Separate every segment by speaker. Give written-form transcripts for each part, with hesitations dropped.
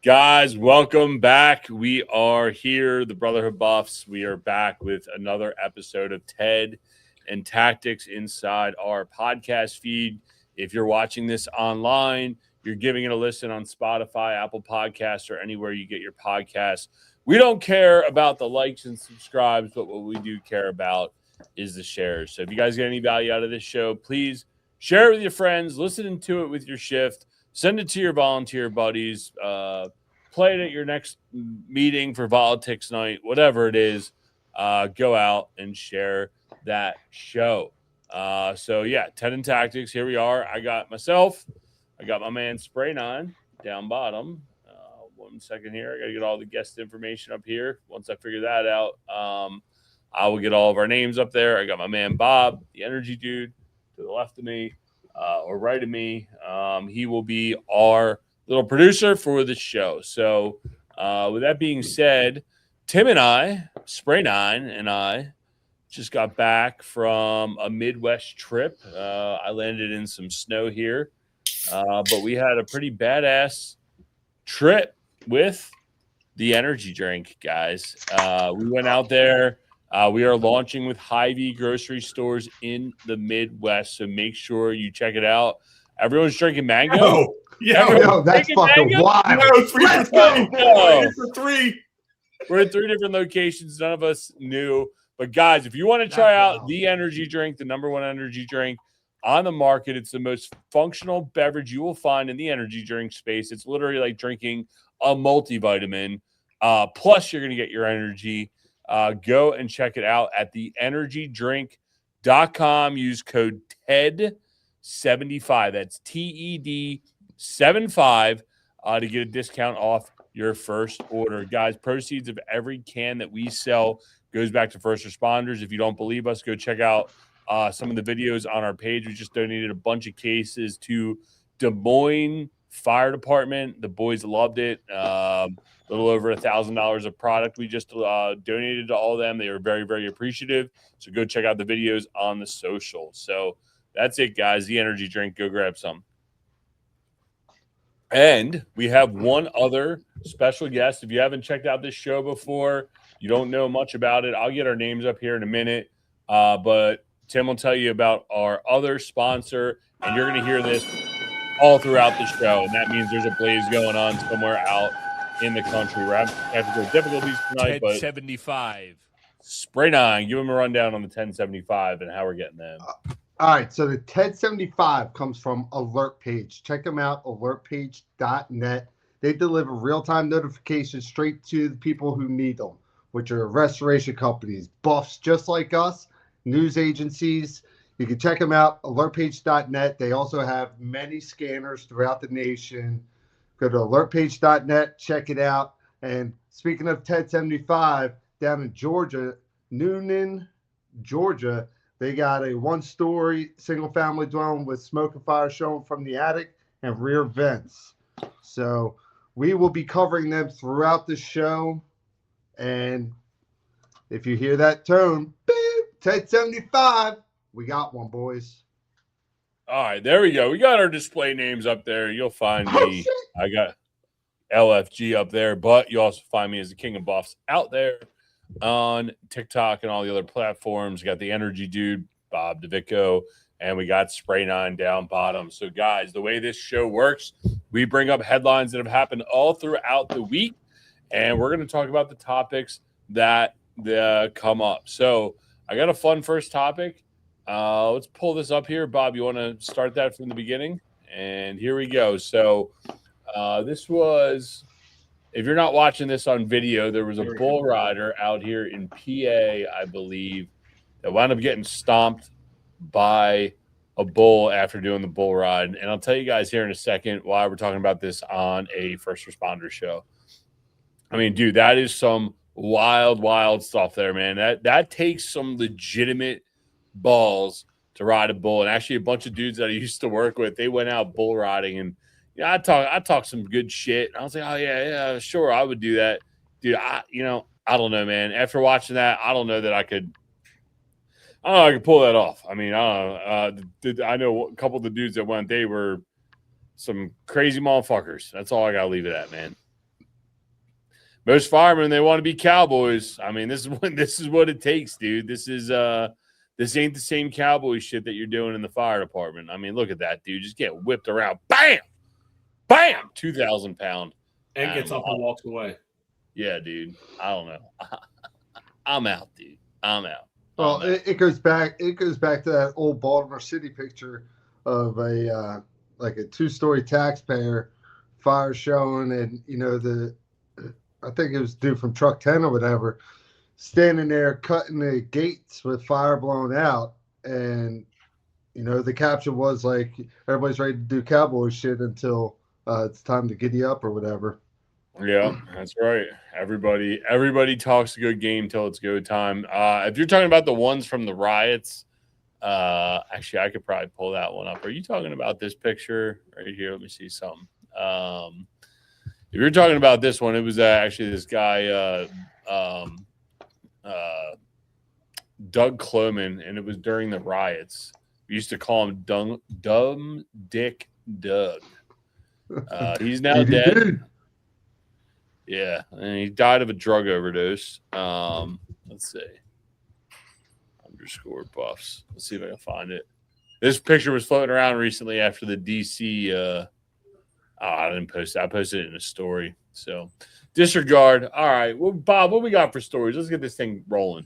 Speaker 1: Guys, welcome back. We are here, the Brotherhood Buffs. We are back with another episode of TED and Tactics inside our podcast feed. If you're watching this online, you're giving it a listen on Spotify, Apple Podcasts, or anywhere you get your podcasts. We don't care about the likes and subscribes, but what we do care about is the shares. So if you guys get any value out of this show, please share it with your friends, listen to it with your shift. Send it to your volunteer buddies. Play it at your next meeting for Politics Night, whatever it is. Go out and share that show. TED and Tactics. Here we are. I got myself. I got my man Spray 9 down bottom. 1 second here. I got to get all the guest information up here. Once I figure that out, I will get all of our names up there. I got my man Bob, the energy dude, to the left of me. Or right of me. He will be our little producer for the show. So with that being said, Tim and I, Spray 9 and I, just got back from a Midwest trip. I landed in some snow here, but we had a pretty badass trip with the energy drink, guys. We went out there. We are launching with Hy-Vee grocery stores in the Midwest, so make sure you check it out. Everyone's drinking mango.
Speaker 2: Oh, yeah,
Speaker 3: that's fucking
Speaker 1: mango?
Speaker 3: wild.
Speaker 2: No, let's go. For three.
Speaker 1: We're in 3 different locations. None of us knew. But, guys, if you want to try out the energy drink, the number one energy drink on the market, it's the most functional beverage you will find in the energy drink space. It's literally like drinking a multivitamin. Plus, you're going to get your energy. Go and check it out at theenergydrink.com. Use code TED75. That's TED75 to get a discount off your first order. Guys, proceeds of every can that we sell goes back to first responders. If you don't believe us, go check out some of the videos on our page. We just donated a bunch of cases to Des Moines Fire Department. The boys loved it. A little over $1,000 of product we just donated to all of them. They were very, very appreciative. So go check out the videos on the social. So that's it, guys. The energy drink. Go grab some. And we have one other special guest. If you haven't checked out this show before, you don't know much about it, I'll get our names up here in a minute. But Tim will tell you about our other sponsor, and you're going to hear this all throughout the show. And that means there's a blaze going on somewhere out in the country. We're having technical difficulties tonight, but
Speaker 4: 1075.
Speaker 1: Spray 9, give them a rundown on the 1075 and how we're getting them.
Speaker 3: All right, so the TED75 comes from Alert Page. Check them out, alertpage.net. They deliver real-time notifications straight to the people who need them, which are restoration companies, buffs just like us, news agencies. You can check them out, alertpage.net. They also have many scanners throughout the nation. Go to alertpage.net, check it out. And speaking of TED75, down in Georgia, Noonan, Georgia, they got a 1-story single-family dwelling with smoke and fire showing from the attic and rear vents. So we will be covering them throughout the show. And if you hear that tone, beep, TED75, we got one, boys.
Speaker 1: All right, there we go. We got our display names up there. You'll find me. I got LFG up there, but you also find me as the King of Buffs out there on TikTok and all the other platforms. We got the energy dude, Bob DeVicco, and we got Spray 9 down bottom. So, guys, the way this show works, we bring up headlines that have happened all throughout the week, and we're going to talk about the topics that come up. So, I got a fun first topic. Let's pull this up here. Bob, you want to start that from the beginning? And here we go. So, this was... If you're not watching this on video, there was a bull rider out here in PA, I believe, that wound up getting stomped by a bull after doing the bull ride. And I'll tell you guys here in a second why we're talking about this on a first responder show. I mean, dude, that is some wild, wild stuff there, man. That takes some legitimate balls to ride a bull. And actually, a bunch of dudes that I used to work with, they went out bull riding, and I talk some good shit. I was like, oh yeah, sure, I would do that, dude. I don't know, man. After watching that, I don't know that I could pull that off. I mean, I don't know. I know a couple of the dudes that went, they were some crazy motherfuckers. That's all I gotta leave it at, man. most firemen, they want to be cowboys. I mean, this is what it takes, dude. This ain't the same cowboy shit that you're doing in the fire department. I mean, look at that, dude. Just get whipped around. Bam! Bam! 2,000 pound.
Speaker 2: And gets up and walks away.
Speaker 1: Yeah, dude. I don't know. I'm out, dude. I'm out.
Speaker 3: Well, it goes back. It goes back to that old Baltimore City picture of a like a 2-story taxpayer fire showing, and I think it was dude from Truck 10 or whatever, standing there cutting the gates with fire blown out, and the caption was like, everybody's ready to do cowboy shit until it's time to giddy up or whatever.
Speaker 1: Yeah, that's right. Everybody talks a good game till it's go time. If you're talking about the ones from the riots, actually, I could probably pull that one up. Are you talking about this picture right here? Let me see something. If you're talking about this one, it was actually this guy, Doug Cloman, and it was during the riots. We used to call him Dumb Dick Doug. He's now dead. Yeah, and he died of a drug overdose. Let's see. _buffs. Let's see if I can find it. This picture was floating around recently after the DC. I didn't post it. I posted it in a story. So disregard. All right. Well, Bob, what we got for stories? Let's get this thing rolling.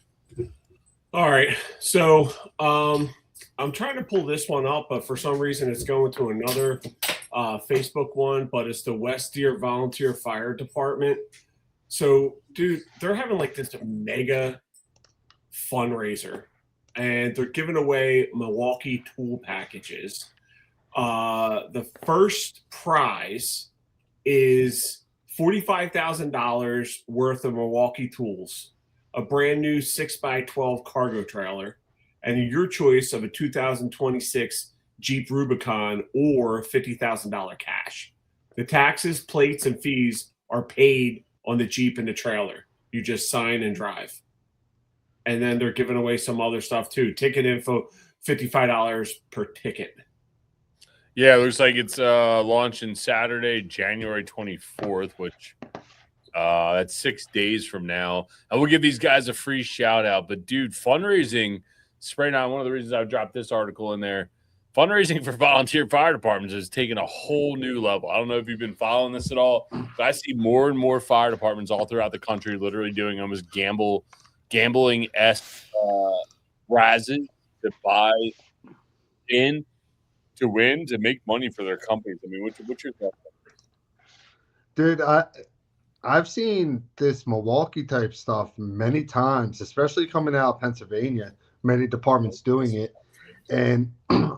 Speaker 2: All right. So I'm trying to pull this one up, but for some reason it's going to another Facebook one, but it's the West Deer Volunteer Fire Department. So, dude, they're having like this mega fundraiser, and they're giving away Milwaukee tool packages. The first prize is $45,000 worth of Milwaukee tools, a brand new 6x12 cargo trailer, and your choice of a 2026 Jeep Rubicon or $50,000 cash. The taxes, plates, and fees are paid on the Jeep and the trailer. You just sign and drive. And then they're giving away some other stuff too. Ticket info, $55 per ticket.
Speaker 1: Yeah, it looks like it's launching Saturday, January 24th, which that's 6 days from now. And we'll give these guys a free shout out. But dude, fundraising, right now, one of the reasons I've dropped this article in there, fundraising for volunteer fire departments has taken a whole new level. I don't know if you've been following this at all, but I see more and more fire departments all throughout the country literally doing almost gambling-esque prizes to buy in, to win, to make money for their companies. I mean, what's your thought?
Speaker 3: Dude, I've seen this Milwaukee type stuff many times, especially coming out of Pennsylvania, many departments doing it. And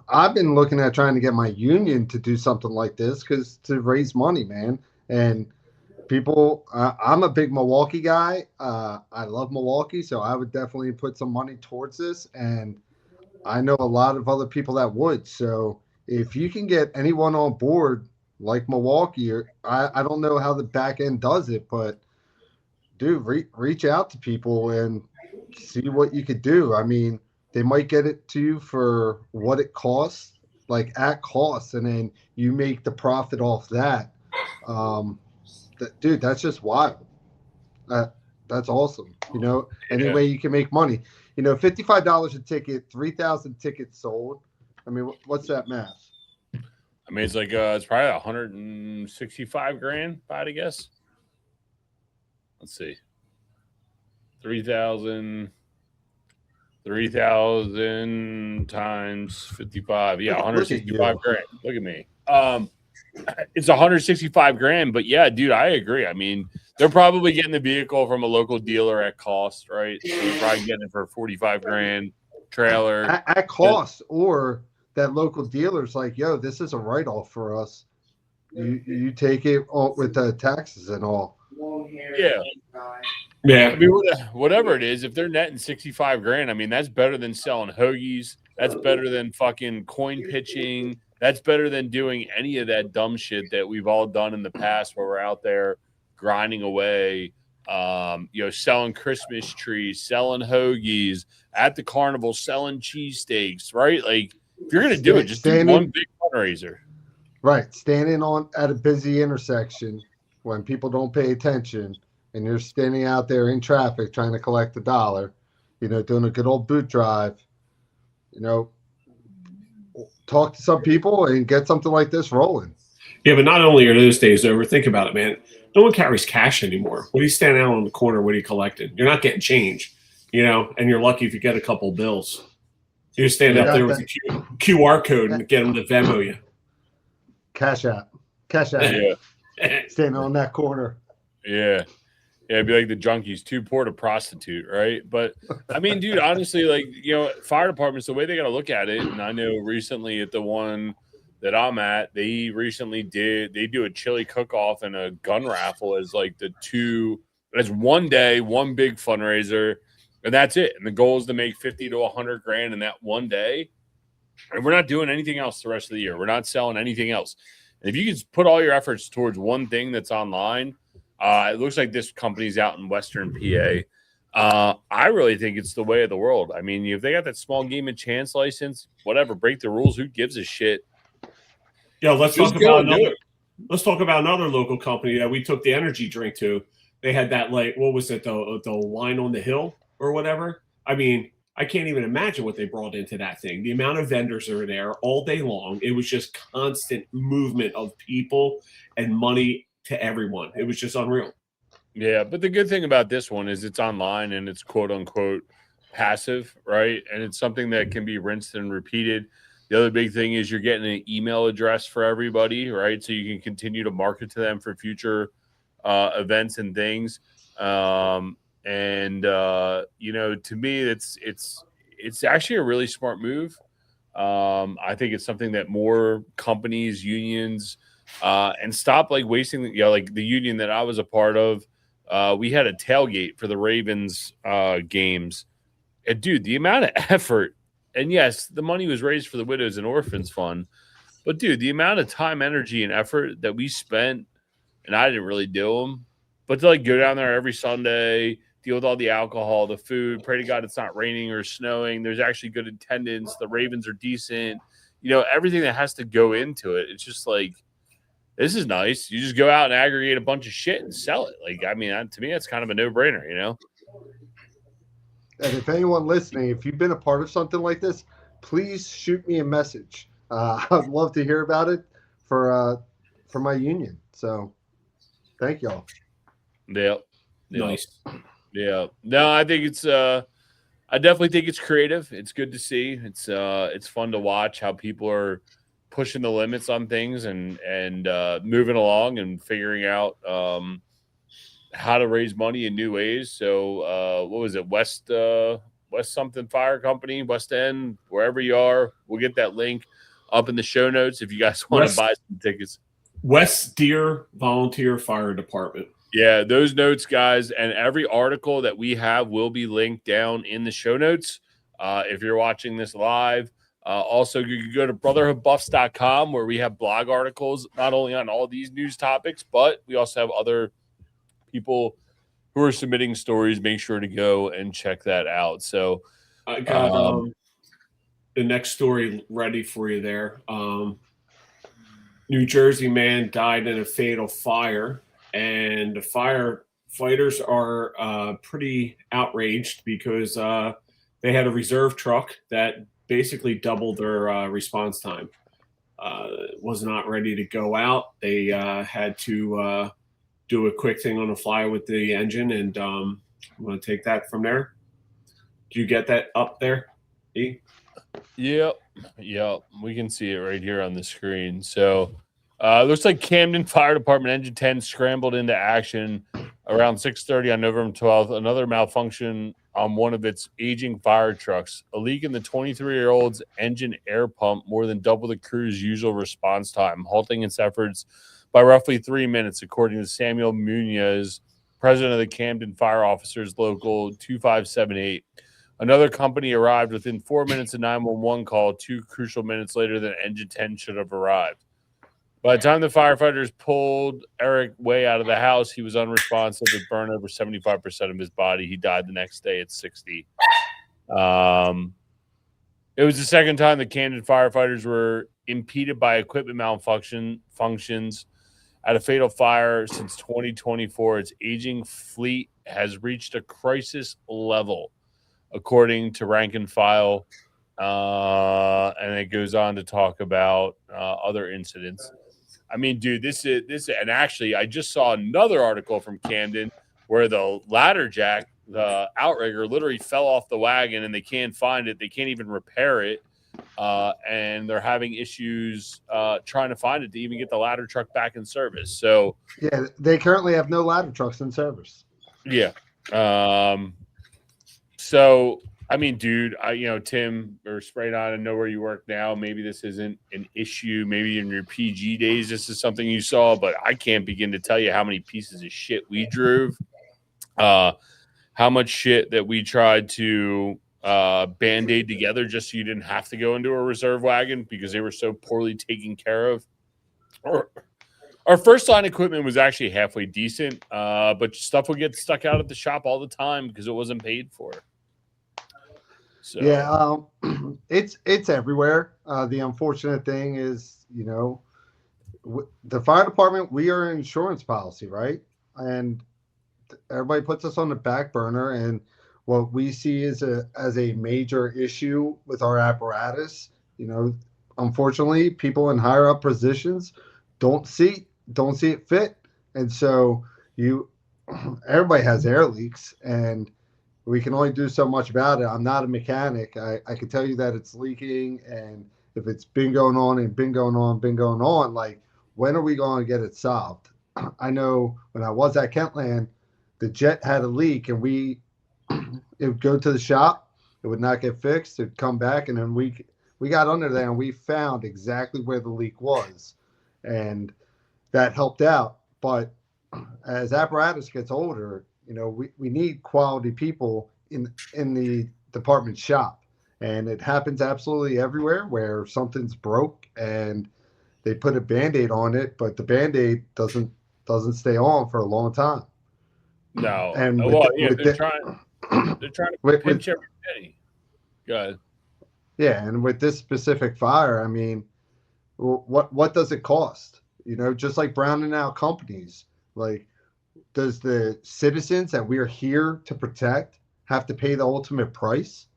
Speaker 3: I've been looking at trying to get my union to do something like this to raise money, man. And people, I'm a big Milwaukee guy. I love Milwaukee, so I would definitely put some money towards this. And I know a lot of other people that would. So if you can get anyone on board like Milwaukee, or I don't know how the back end does it, but dude, reach out to people and see what you could do. I mean, they might get it to you for what it costs, like at cost, and then you make the profit off that. Dude, that's just wild. That's awesome. Any way you can make money. $55 a ticket, 3,000 tickets sold. I mean, what's that math?
Speaker 1: I mean, it's like it's probably 165 grand, if I had to guess. Let's see. 3,000 times 55. Yeah, 165 grand. Look at me. It's 165 grand, but yeah, dude, I agree. I mean, they're probably getting the vehicle from a local dealer at cost, right? So they're probably getting it for 45 grand trailer
Speaker 3: at cost, or that local dealer's like, yo, this is a write-off for us. You take it with the taxes and all.
Speaker 1: Yeah. Yeah. I mean, whatever it is, if they're netting 65 grand, I mean, that's better than selling hoagies. That's better than fucking coin pitching. That's better than doing any of that dumb shit that we've all done in the past where we're out there grinding away, selling Christmas trees, selling hoagies at the carnival, selling cheesesteaks, right? Like, if you're going to do it, just do one big fundraiser.
Speaker 3: Right. Standing at a busy intersection when people don't pay attention and you're standing out there in traffic trying to collect $1, doing a good old boot drive, talk to some people and get something like this rolling.
Speaker 2: Yeah, but not only are those days over, think about it, man. No one carries cash anymore. What are you standing out on the corner? What are you collecting? You're not getting change, and you're lucky if you get a couple bills. You stand up there with the QR code and get them to Venmo you.
Speaker 3: Cash app.
Speaker 1: Yeah.
Speaker 3: Standing on that corner.
Speaker 1: Yeah. Yeah, it'd be like the junkies, too poor to prostitute, right? But I mean, dude, honestly, like, fire departments, the way they got to look at it, and I know recently at the one that I'm at, they do a chili cook-off and a gun raffle as like as one day, one big fundraiser, and that's it. And the goal is to make 50 to 100 grand in that one day. And we're not doing anything else the rest of the year. We're not selling anything else. And if you can put all your efforts towards one thing that's online, it looks like this company's out in Western PA. I really think it's the way of the world. I mean, if they got that small game of chance license, whatever, break the rules. Who gives a shit?
Speaker 2: Yeah, let's talk about another local company that we took the energy drink to. They had that, like, what was it, the wine on the hill or whatever? I mean, I can't even imagine what they brought into that thing. The amount of vendors are there all day long. It was just constant movement of people and money to everyone. It was just unreal.
Speaker 1: Yeah, but the good thing about this one is it's online and it's quote unquote passive, right? And it's something that can be rinsed and repeated. The other big thing is you're getting an email address for everybody, right? So you can continue to market to them for future events and things. To me, it's actually a really smart move. I think it's something that more companies, unions, and stop like wasting, like the union that I was a part of. We had a tailgate for the Ravens games. And dude, the amount of effort, and yes, the money was raised for the Widows and Orphans Fund, but dude, the amount of time, energy, and effort that we spent, and I didn't really do them, but to like go down there every Sunday, deal with all the alcohol, the food, pray to God it's not raining or snowing. There's actually good attendance. The Ravens are decent. Everything that has to go into it. It's just like, this is nice. You just go out and aggregate a bunch of shit and sell it. Like, I mean, to me, that's kind of a no-brainer,
Speaker 3: And if anyone listening, if you've been a part of something like this, please shoot me a message. I'd love to hear about it for my union. So, thank y'all.
Speaker 1: Yeah.
Speaker 2: Nice.
Speaker 1: Yeah. No, I think it's I definitely think it's creative. It's good to see. It's fun to watch how people are pushing the limits on things and moving along and figuring out how to raise money in new ways. So what was it? West something fire company, West End, wherever you are. We'll get that link up in the show notes if you guys want to buy some tickets.
Speaker 2: West Deer Volunteer Fire Department.
Speaker 1: Yeah, those notes, guys, and every article that we have will be linked down in the show notes. If you're watching this live, also you can go to brotherhoodbuffs.com where we have blog articles, not only on all these news topics, but we also have other people who are submitting stories. Make sure to go and check that out. So
Speaker 2: I got the next story ready for you there. New Jersey man died in a fatal fire, and the firefighters are pretty outraged because they had a reserve truck that basically doubled their response time. Was not ready to go out. They had to do a quick thing on the fly with the engine, and I'm going to take that from there. Do you get that up there, E?
Speaker 1: Yep. We can see it right here on the screen. So looks like Camden Fire Department Engine 10 scrambled into action around 6:30 on November 12th. Another malfunction on one of its aging fire trucks. A leak in the 23-year-old's engine air pump more than double the crew's usual response time, halting its efforts by roughly 3 minutes, according to Samuel Munoz, president of the Camden Fire Officers Local 2578. Another company arrived within 4 minutes of 911 call, 2 crucial minutes later than Engine 10 should have arrived. By the time the firefighters pulled Eric Way out of the house, he was unresponsive with burn over 75% of his body. He died the next day at 60. It was the second time the Camden firefighters were impeded by equipment functions at a fatal fire since 2024. Its aging fleet has reached a crisis level, according to rank and file. And it goes on to talk about other incidents. I mean, dude, this is, and actually, I just saw another article from Camden where the ladder jack, the outrigger, literally fell off the wagon, and they can't find it. They can't even repair it, and they're having issues trying to find it to even get the ladder truck back in service. So,
Speaker 3: yeah, they currently have no ladder trucks in service.
Speaker 1: yeah. So, I mean, dude, Tim or Sprayed On, I know where you work now. Maybe this isn't an issue. Maybe in your PG days, this is something you saw, but I can't begin to tell you how many pieces of shit we drove, how much shit that we tried to band-aid together just so you didn't have to go into a reserve wagon because they were so poorly taken care of. Our first line equipment was actually halfway decent, but stuff would get stuck out at the shop all the time because it wasn't paid for. So.
Speaker 3: Yeah, it's everywhere. The unfortunate thing is, the fire department, we are an insurance policy, right? And everybody puts us on the back burner. And what we see as a major issue with our apparatus, unfortunately, people in higher up positions don't see it fit. And so everybody has air leaks, and we can only do so much about it. I'm not a mechanic. I can tell you that it's leaking, and if it's been going on, like, when are we going to get it solved? I know when I was at Kentland, the jet had a leak, and it would go to the shop. It would not get fixed. It'd come back, and then we got under there, and we found exactly where the leak was, and that helped out. But as apparatus gets older, we need quality people in the department shop, and it happens absolutely everywhere where something's broke and they put a Band-Aid on it, but the Band-Aid doesn't stay on for a long time.
Speaker 1: No,
Speaker 3: and
Speaker 1: they're trying to pinch every penny. Go ahead.
Speaker 3: Yeah, and with this specific fire, I mean, what does it cost? Just like browning out companies, like, does the citizens that we are here to protect have to pay the ultimate price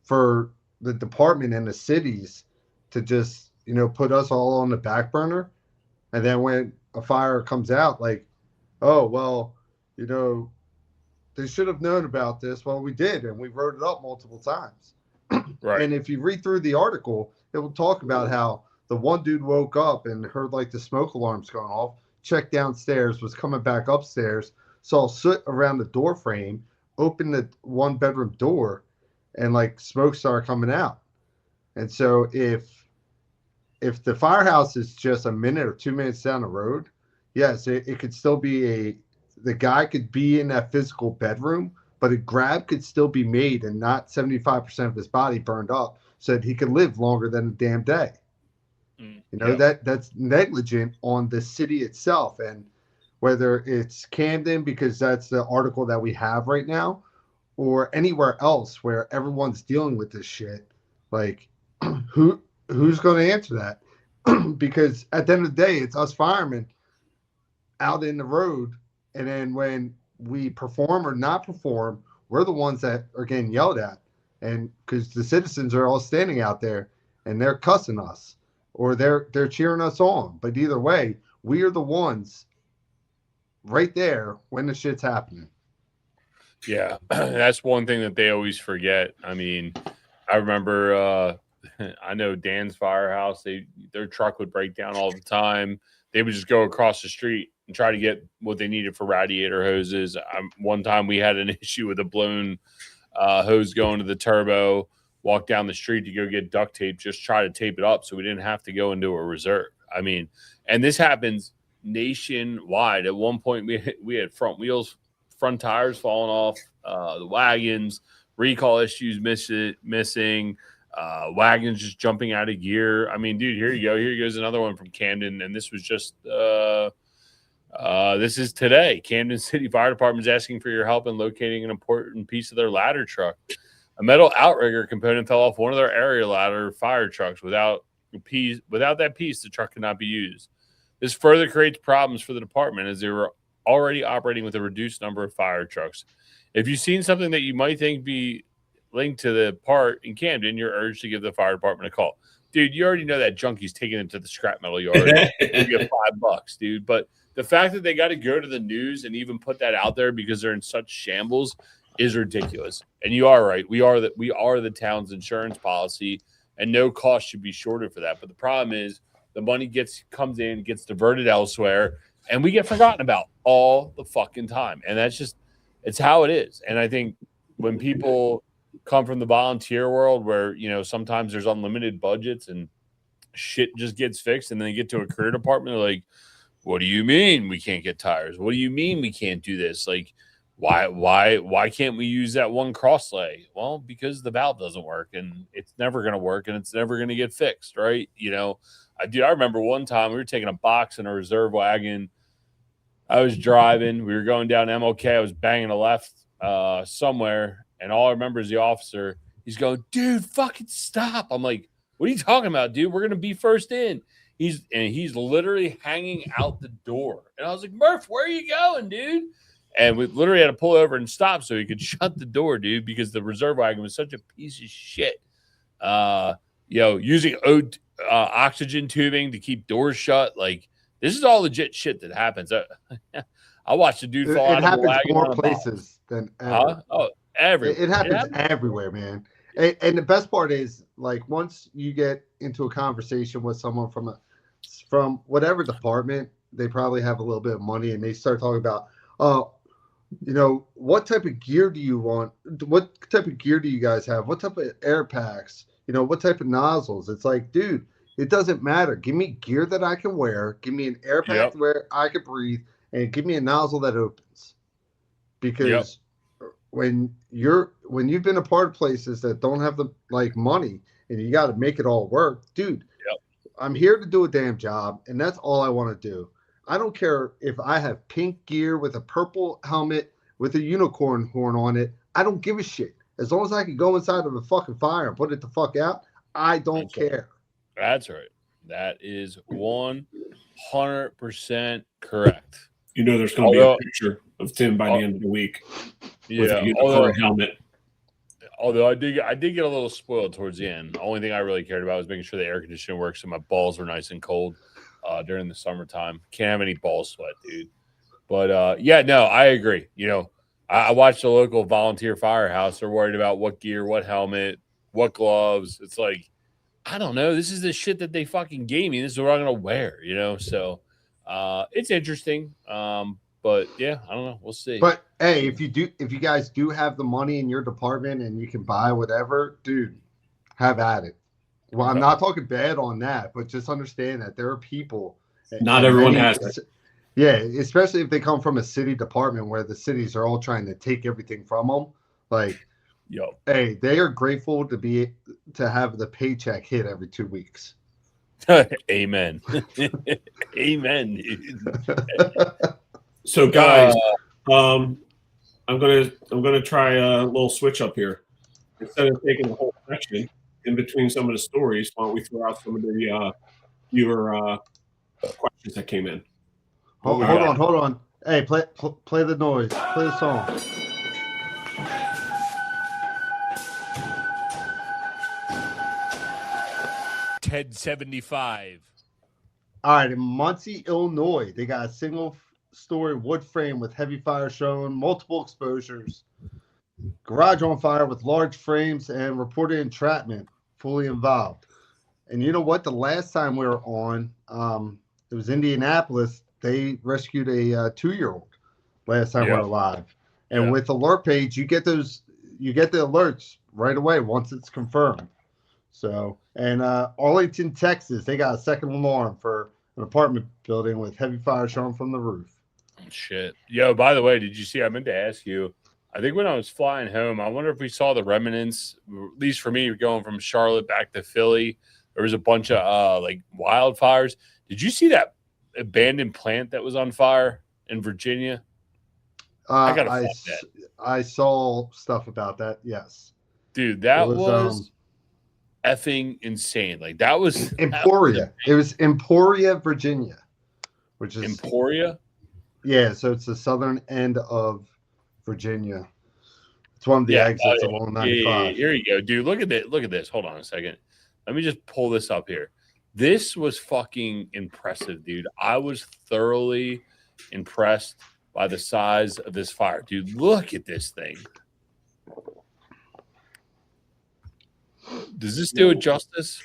Speaker 3: for the department and the cities to just, put us all on the back burner? And then when a fire comes out, like, oh, well, they should have known about this. Well, we did, and we wrote it up multiple times.
Speaker 1: Right.
Speaker 3: And if you read through the article, it will talk about how the one dude woke up and heard like the smoke alarms going off, checked downstairs, was coming back upstairs, saw soot around the door frame, opened the one bedroom door, and like smoke started coming out. And so if the firehouse is just a minute or 2 minutes down the road, yes, it could still be the guy could be in that physical bedroom, but a grab could still be made and not 75% of his body burned up so that he could live longer than a damn day. That's negligent on the city itself. And whether it's Camden, because that's the article that we have right now, or anywhere else where everyone's dealing with this shit, like, who's going to answer that? Because at the end of the day, it's us firemen out in the road, and then when we perform or not perform, we're the ones that are getting yelled at, and because the citizens are all standing out there and they're cussing us or they're cheering us on. But either way, we are the ones right there when the shit's happening.
Speaker 1: Yeah, that's one thing that they always forget. I mean, I remember, I know Dan's firehouse, their truck would break down all the time. They would just go across the street and try to get what they needed for radiator hoses. One time we had an issue with a blown hose going to the turbo, walk down the street to go get duct tape, just try to tape it up so we didn't have to go into a reserve. I mean, and this happens nationwide. At one point, we had front tires falling off the wagons, recall issues missing, wagons just jumping out of gear. I mean, dude, here you go. Here goes another one from Camden, and this was just this is today. Camden City Fire Department is asking for your help in locating an important piece of their ladder truck. A metal outrigger component fell off one of their area ladder fire trucks. Without that piece, the truck cannot be used. This further creates problems for the department as they were already operating with a reduced number of fire trucks. If you've seen something that you might think be linked to the part in Camden, you're urged to give the fire department a call. Dude, you already know that junkie's taking it to the scrap metal yard. You get $5, dude. But the fact that they got to go to the news and even put that out there because they're in such shambles is ridiculous. And you are right. We are the town's insurance policy, and no cost should be shorted for that. But the problem is the money comes in, gets diverted elsewhere, and we get forgotten about all the fucking time. And that's just it's how it is. And I think when people come from the volunteer world where, you know, sometimes there's unlimited budgets and shit just gets fixed, and then they get to a career department, they're like, what do you mean we can't get tires? What do you mean we can't do this? Like, why can't we use that one cross lay? Well, because the valve doesn't work, and it's never going to work, and it's never going to get fixed, right? You know, I remember one time we were taking a box in a reserve wagon. I was driving. We were going down MLK. I was banging a left somewhere, and all I remember is the officer. He's going, dude, fucking stop. I'm like, what are you talking about, dude? We're going to be first in. He's literally hanging out the door. And I was like, Murph, where are you going, dude? And we literally had to pull over and stop so he could shut the door, dude, because the reserve wagon was such a piece of shit. You know, using oxygen tubing to keep doors shut. Like, this is all legit shit that happens. I watched a dude fall out of the wagon.
Speaker 3: It happens more places than ever.
Speaker 1: Oh, everywhere.
Speaker 3: It happens everywhere, man. And the best part is, like, once you get into a conversation with someone from whatever department, they probably have a little bit of money, and they start talking about, you know, what type of gear do you want? What type of gear do you guys have? What type of air packs? You know, what type of nozzles? It's like, dude, it doesn't matter. Give me gear that I can wear. Give me an air pack where I can breathe, and give me a nozzle that opens. Because when you've been a part of places that don't have the money, and you got to make it all work, dude. I'm here to do a damn job, and that's all I want to do. I don't care if I have pink gear with a purple helmet with a unicorn horn on it. I don't give a shit. As long as I can go inside of a fucking fire and put it the fuck out, I don't care.
Speaker 1: That's right. That is 100% correct.
Speaker 2: You know, there's going to be a picture of Tim by the end of the week. With a unicorn helmet.
Speaker 1: Although I did get a little spoiled towards the end. The only thing I really cared about was making sure the air conditioning works so my balls were nice and cold during the summertime. Can't have any ball sweat, dude. But I agree. You know, I watched the local volunteer firehouse. They're worried about what gear, what helmet, what gloves. It's like, I don't know. This is the shit that they fucking gave me. This is what I'm gonna wear, you know. So it's interesting. But yeah, I don't know. We'll see.
Speaker 3: But hey, if you guys do have the money in your department and you can buy whatever, dude, have at it. Well, I'm not talking bad on that, but just understand that there are people.
Speaker 2: Not everyone has it.
Speaker 3: Yeah, especially if they come from a city department where the cities are all trying to take everything from them. Like, hey, they are grateful to have the paycheck hit every 2 weeks.
Speaker 1: Amen. Amen, dude.
Speaker 2: So, guys, I'm gonna try a little switch up here. Instead of taking the whole section in between some of the stories, why don't we throw out some of the viewer questions that came in?
Speaker 3: Hold on. Hey, play the noise. Play the song.
Speaker 1: Ted 75.
Speaker 3: All right, in Muncie, Illinois, they got a single-story wood frame with heavy fire shown, multiple exposures, garage on fire with large frames, and reported entrapment, fully involved. And you know what? The last time we were on, it was Indianapolis. They rescued a 2-year-old last time we were live. And with Alert Page, you get the alerts right away once it's confirmed. So, and Arlington, Texas, they got a second alarm for an apartment building with heavy fire shown from the roof.
Speaker 1: Shit. Yo, by the way, did you see? I meant to ask you. I think when I was flying home, I wonder if we saw the remnants, at least for me, going from Charlotte back to Philly. There was a bunch of wildfires. Did you see that abandoned plant that was on fire in Virginia?
Speaker 3: I saw stuff about that. Yes,
Speaker 1: dude, that was effing insane. Like that was
Speaker 3: Emporia. It was Emporia, Virginia. which is
Speaker 1: Emporia.
Speaker 3: Yeah, so it's the southern end of Virginia. It's one of the exits along 95.
Speaker 1: Here you go, dude. Look at this. Look at this. Hold on a second. Let me just pull this up here. This was fucking impressive, dude. I was thoroughly impressed by the size of this fire, dude. Look at this thing. Does this do it justice?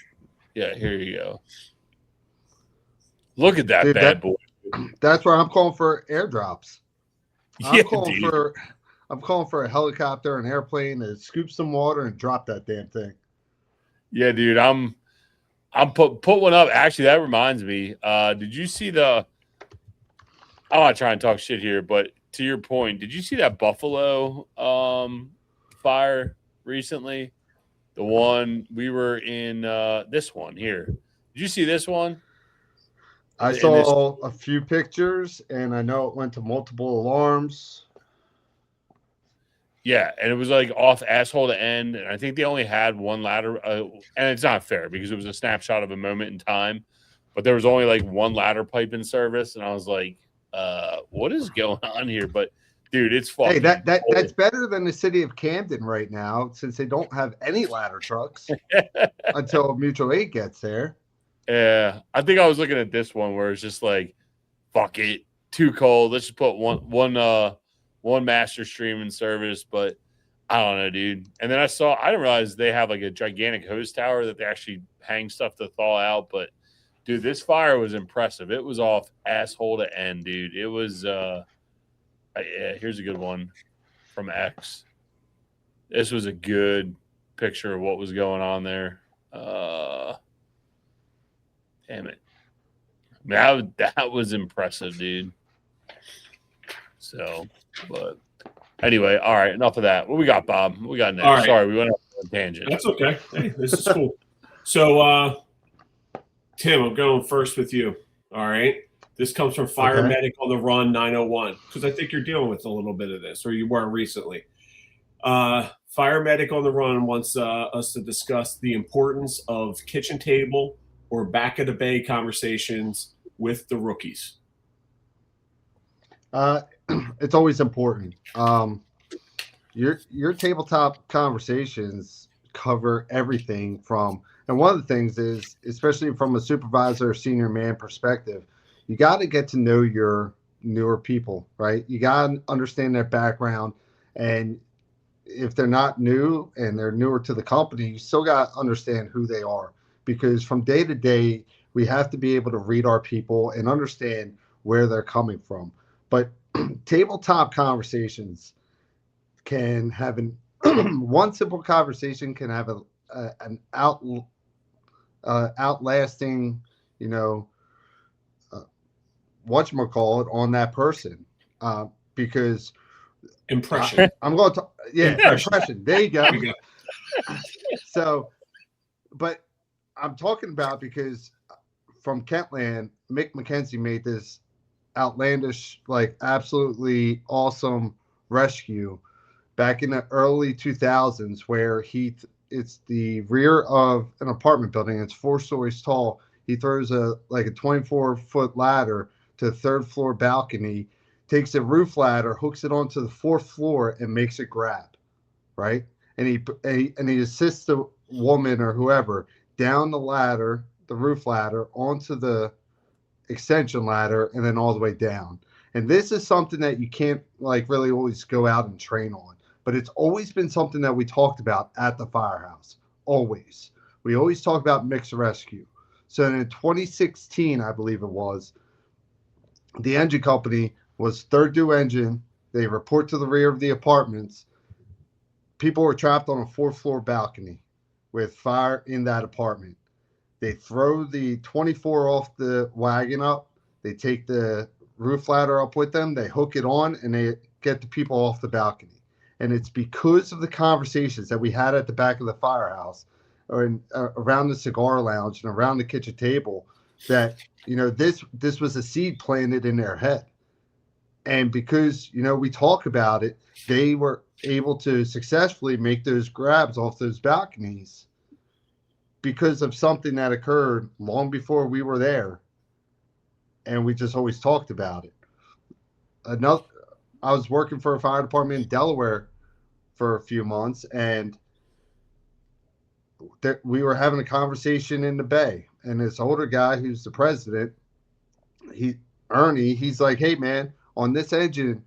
Speaker 1: Yeah, here you go. Look at that
Speaker 3: Dude,
Speaker 1: bad boy.
Speaker 3: That's where I'm calling for airdrops. I'm calling for a helicopter, an airplane to scoop some water and drop that damn thing.
Speaker 1: Yeah, dude. I'm put one up. Actually, that reminds me. Did you see the? I'm not trying to talk shit here, but to your point, did you see that Buffalo fire recently? The one we were in. This one here. Did you see this one?
Speaker 3: I saw a few pictures, and I know it went to multiple alarms.
Speaker 1: Yeah, and it was like off asshole to end, and I think they only had one ladder. And it's not fair because it was a snapshot of a moment in time, but there was only like one ladder pipe in service, and I was like, "What is going on here?" But dude, it's fucking.
Speaker 3: Hey, that's better than the city of Camden right now, since they don't have any ladder trucks until mutual aid gets there.
Speaker 1: Yeah, I think I was looking at this one where it's just like, fuck it, too cold. Let's just put one master stream in service. But I don't know, dude. And then I didn't realize they have like a gigantic hose tower that they actually hang stuff to thaw out. But dude, this fire was impressive. It was off asshole to end, dude. It was. Here's a good one from X. This was a good picture of what was going on there. Damn it. That was impressive, dude. So, but anyway, all right, enough of that. What we got, Bob? What we got next?
Speaker 2: Right.
Speaker 1: Sorry, we went off on a tangent.
Speaker 2: That's okay. Hey, this is cool. So, Tim, I'm going first with you. All right. This comes from Fire Medic on the Run 901, because I think you're dealing with a little bit of this, or you were recently. Fire Medic on the Run wants us to discuss the importance of kitchen table or back of the bay conversations with the rookies.
Speaker 3: It's always important. Your tabletop conversations cover everything from, and one of the things is, especially from a supervisor or senior man perspective, you got to get to know your newer people, right? You got to understand their background, and if they're not new and they're newer to the company, you still got to understand who they are, because from day to day, we have to be able to read our people and understand where they're coming from. But tabletop conversations can have one simple conversation can have an outlasting, whatchamacallit on that person, because
Speaker 2: impression.
Speaker 3: I'm going to impression. There you go. So, but I'm talking about, because from Kentland, Mick McKenzie made this outlandish, like absolutely awesome rescue back in the early 2000s, where it's the rear of an apartment building. It's 4 stories tall. He throws a 24-foot ladder to the 3rd floor balcony, takes a roof ladder, hooks it onto the 4th floor, and makes it grab, right? And he assists the woman or whoever down the ladder, the roof ladder, onto the extension ladder, and then all the way down. And this is something that you can't really always go out and train on, but it's always been something that we talked about at the firehouse. We always talk about mixed rescue. So in 2016, I believe it was, the engine company was third due engine. They report to the rear of the apartments. People were trapped on a 4th floor balcony with fire in that apartment. They throw the 24 off the wagon up. They take the roof ladder up with them. They hook it on, and they get the people off the balcony. And it's because of the conversations that we had at the back of the firehouse, or around the cigar lounge and around the kitchen table, that this was a seed planted in their head. And because we talk about it, they were able to successfully make those grabs off those balconies because of something that occurred long before we were there. and we just always talked about it. I was working for a fire department in Delaware for a few months, and we were having a conversation in the bay, and this older guy who's the president, Ernie, he's like, hey man, on this engine,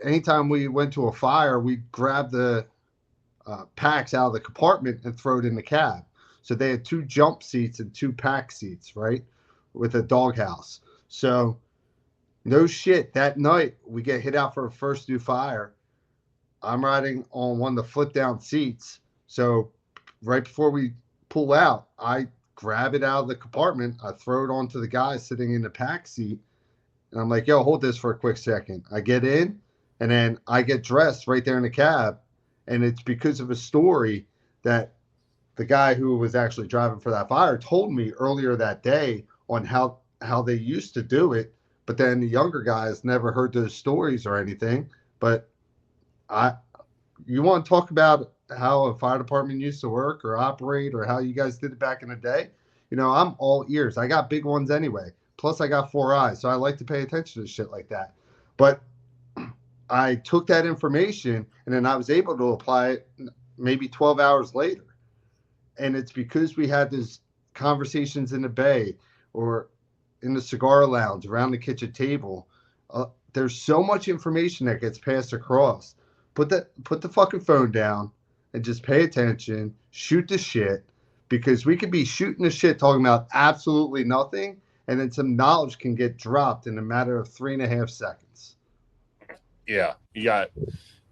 Speaker 3: anytime we went to a fire, we grabbed the packs out of the compartment and throw it in the cab. So they had 2 jump seats and 2 pack seats, right, with a doghouse. So no shit, that night we get hit out for a first due fire. I'm riding on one of the flip down seats. So right before we pull out, I grab it out of the compartment. I throw it onto the guy sitting in the pack seat. And I'm like, yo, hold this for a quick second. I get in, and then I get dressed right there in the cab. And it's because of a story that the guy who was actually driving for that fire told me earlier that day on how they used to do it. But then the younger guys never heard those stories or anything. But you want to talk about how a fire department used to work or operate, or how you guys did it back in the day? I'm all ears. I got big ones anyway. Plus I got 4 eyes. So I like to pay attention to shit like that. But I took that information and then I was able to apply it maybe 12 hours later. And it's because we had these conversations in the bay or in the cigar lounge around the kitchen table. There's so much information that gets passed across. Put the fucking phone down and just pay attention, shoot the shit, because we could be shooting the shit talking about absolutely nothing, and then some knowledge can get dropped in a matter of 3.5 seconds.
Speaker 1: Yeah, you got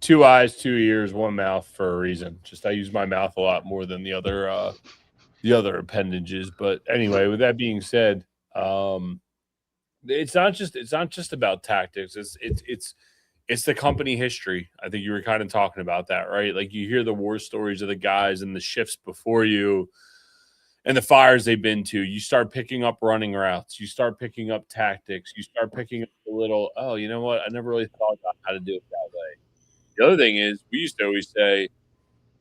Speaker 1: 2 eyes, 2 ears, 1 mouth for a reason. Just I use my mouth a lot more than the other appendages. But anyway, with that being said, it's not just about tactics. It's the company history. I think you were kind of talking about that, right? Like you hear the war stories of the guys and the shifts before you and the fires they've been to. You start picking up running routes. You start picking up tactics. You start picking up a little, oh, you know what? I never really thought about how to do it that way. The other thing is we used to always say, you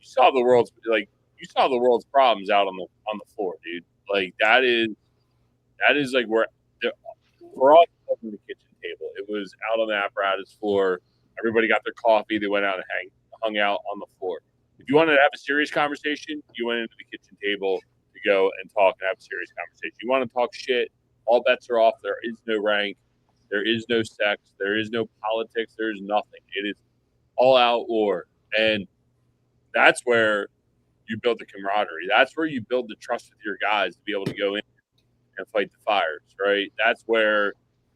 Speaker 1: solve the world's problems out on the floor, dude. Like that is like we're all over the kitchen table. It was out on the apparatus floor. Everybody got their coffee. They went out and hung out on the floor. If you wanted to have a serious conversation, you went into the kitchen table to go and talk and have a serious conversation. You want to talk shit, all bets are off. There is no rank. There is no sex. There is no politics. There is nothing. It is all out war. And that's where you build the camaraderie. That's where you build the trust with your guys to be able to go in and fight the fires, right? That's where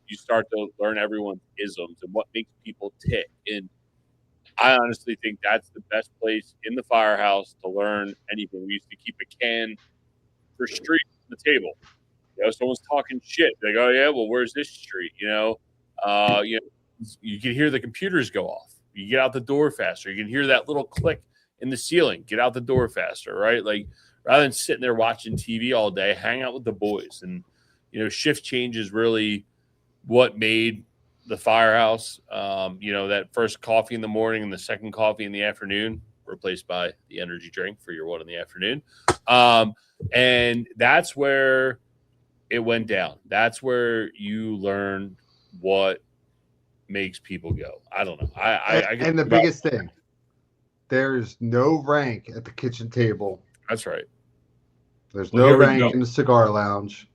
Speaker 1: you start to learn everyone's isms and what makes people tick. And I honestly think that's the best place in the firehouse to learn anything. We used to keep a can for street on the table. Someone's talking shit. They go, yeah, well, where's this street? You can hear the computers go off. You get out the door faster. You can hear that little click in the ceiling. Get out the door faster, right? Like rather than sitting there watching TV all day, hang out with the boys. And, shift change is really what made the firehouse, that first coffee in the morning and the second coffee in the afternoon, replaced by the energy drink for your one in the afternoon. And that's where it went down. That's where you learn what makes people go. I don't know.
Speaker 3: And the biggest thing, there's no rank at the kitchen table.
Speaker 1: That's right.
Speaker 3: There's no rank in the cigar lounge.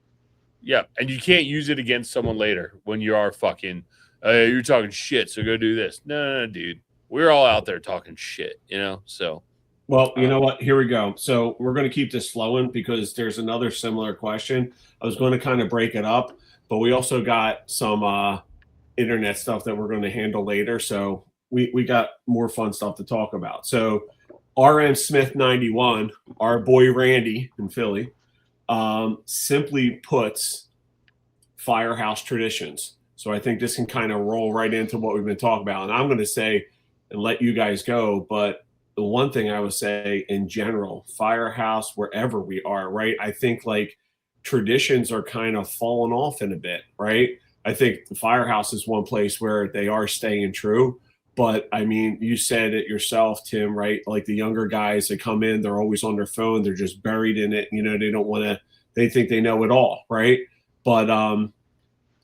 Speaker 1: Yeah, and you can't use it against someone later when you are fucking, you're talking shit, so go do this. No, dude. We're all out there talking shit, so.
Speaker 2: Well, you know what? Here we go. So we're going to keep this flowing because there's another similar question. I was going to kind of break it up, but we also got some internet stuff that we're going to handle later. So we got more fun stuff to talk about. So RM Smith 91, our boy Randy in Philly, simply puts firehouse traditions. So I think this can kind of roll right into what we've been talking about. And I'm going to say and let you guys go, but the one thing I would say in general, firehouse, wherever we are, right? I think like traditions are kind of falling off in a bit, right? I think the firehouse is one place where they are staying true. But I mean, you said it yourself, Tim, right? Like the younger guys that come in, they're always on their phone. They're just buried in it. They don't want to, they think they know it all, right? But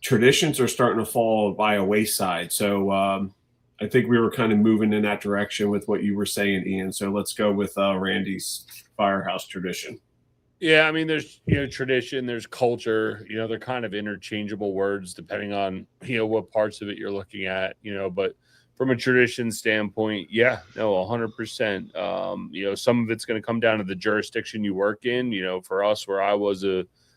Speaker 2: traditions are starting to fall by a wayside. So I think we were kind of moving in that direction with what you were saying, Ian. So let's go with Randy's firehouse tradition.
Speaker 1: Yeah, I mean, there's tradition, there's culture. They're kind of interchangeable words depending on what parts of it you're looking at. But from a tradition standpoint, yeah, no, 100%. Some of it's going to come down to the jurisdiction you work in. For us, where I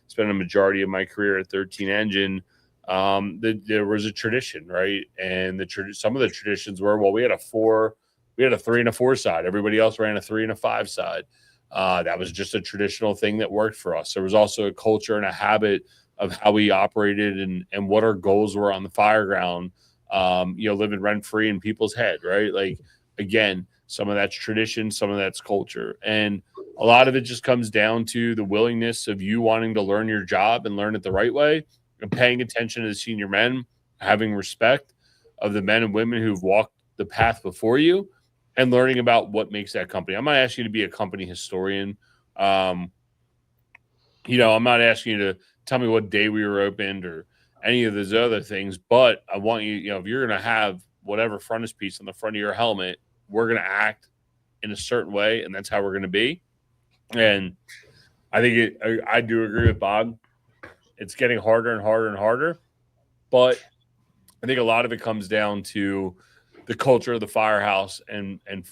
Speaker 1: spent a majority of my career at 13 Engine, there was a tradition, right? And some of the traditions were, well, we had a 3 and a 4 side. Everybody else ran a 3 and a 5 side. That was just a traditional thing that worked for us. There was also a culture and a habit of how we operated and what our goals were on the Fireground, living rent free in people's head, right? Like, again, some of that's tradition, some of that's culture. And a lot of it just comes down to the willingness of you wanting to learn your job and learn it the right way, and paying attention to the senior men, having respect of the men and women who've walked the path before you, and learning about what makes that company. I'm not asking you to be a company historian. I'm not asking you to tell me what day we were opened or any of those other things, but I want you, if you're going to have whatever frontispiece on the front of your helmet, we're going to act in a certain way, and that's how we're going to be. And I think I do agree with Bob. It's getting harder and harder and harder, but I think a lot of it comes down to the culture of the firehouse, and I don't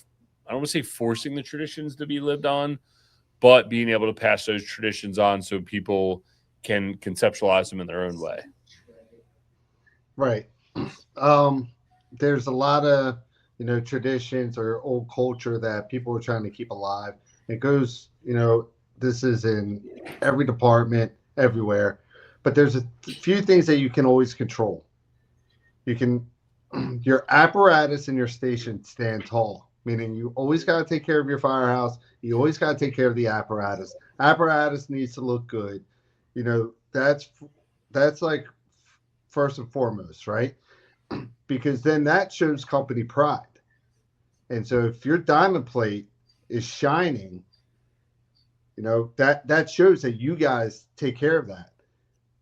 Speaker 1: want to say forcing the traditions to be lived on, but being able to pass those traditions on so people can conceptualize them in their own way.
Speaker 3: Right. There's a lot of traditions or old culture that people are trying to keep alive. It goes, this is in every department, everywhere, but there's a few things that you can always control. Your apparatus and your station stand tall, meaning you always got to take care of your firehouse. You always got to take care of the apparatus. Apparatus needs to look good. That's like first and foremost, right? Because then that shows company pride. And so if your diamond plate is shining, that shows that you guys take care of that.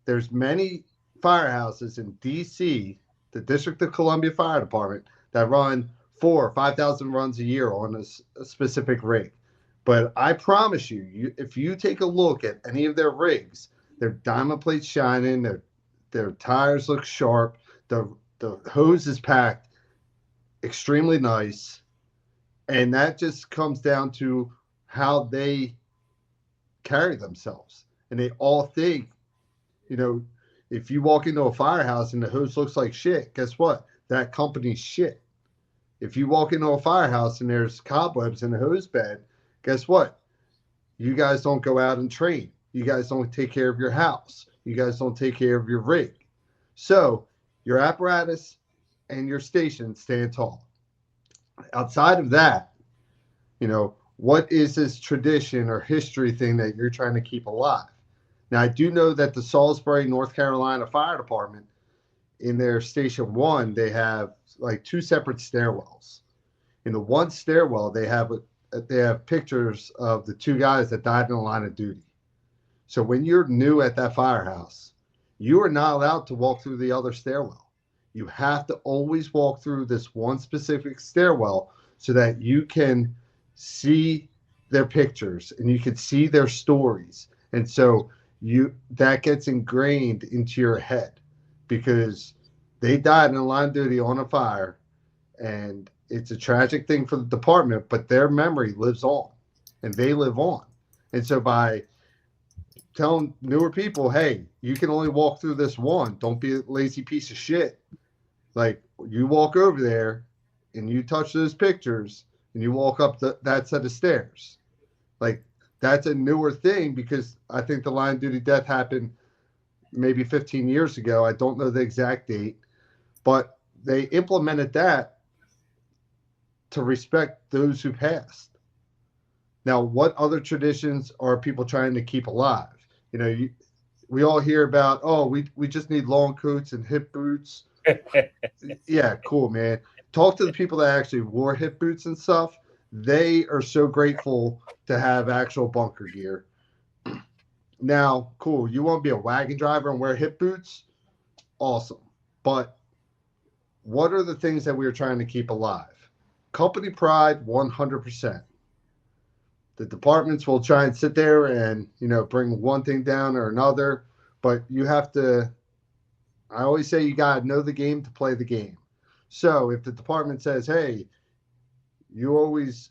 Speaker 3: There's many firehouses in DC, the District of Columbia Fire Department, that run 4,000 or 5,000 runs a year on a specific rig. But I promise you, if you take a look at any of their rigs, their diamond plates shining, their tires look sharp, the hose is packed extremely nice, and that just comes down to how they carry themselves. And they all think, if you walk into a firehouse and the hose looks like shit, guess what? That company's shit. If you walk into a firehouse and there's cobwebs in the hose bed, guess what? You guys don't go out and train. You guys don't take care of your house. You guys don't take care of your rig. So your apparatus and your station stand tall. Outside of that, what is this tradition or history thing that you're trying to keep alive? Now, I do know that the Salisbury, North Carolina Fire Department, in their Station 1, they have like 2 separate stairwells. In the one stairwell, they have pictures of the 2 guys that died in the line of duty. So when you're new at that firehouse, you are not allowed to walk through the other stairwell. You have to always walk through this one specific stairwell so that you can see their pictures and you can see their stories. And so that gets ingrained into your head because they died in a line of duty on a fire, and it's a tragic thing for the department, but their memory lives on and they live on. And so by telling newer people, hey, you can only walk through this one, don't be a lazy piece of shit. Like, you walk over there and you touch those pictures and you walk up that set of stairs. Like, that's a newer thing because I think the line of duty death happened maybe 15 years ago. I don't know the exact date, but they implemented that to respect those who passed. Now, what other traditions are people trying to keep alive? We all hear about, oh, we just need long coats and hip boots. Yeah, cool, man. Talk to the people that actually wore hip boots and stuff. They are so grateful to have actual bunker gear. Now, cool. You want to be a wagon driver and wear hip boots? awesome. But what are the things that we are trying to keep alive? Company pride, 100%. The departments will try and sit there and, bring one thing down or another, but you have to, I always say you got to know the game to play the game. So if the department says, hey, you always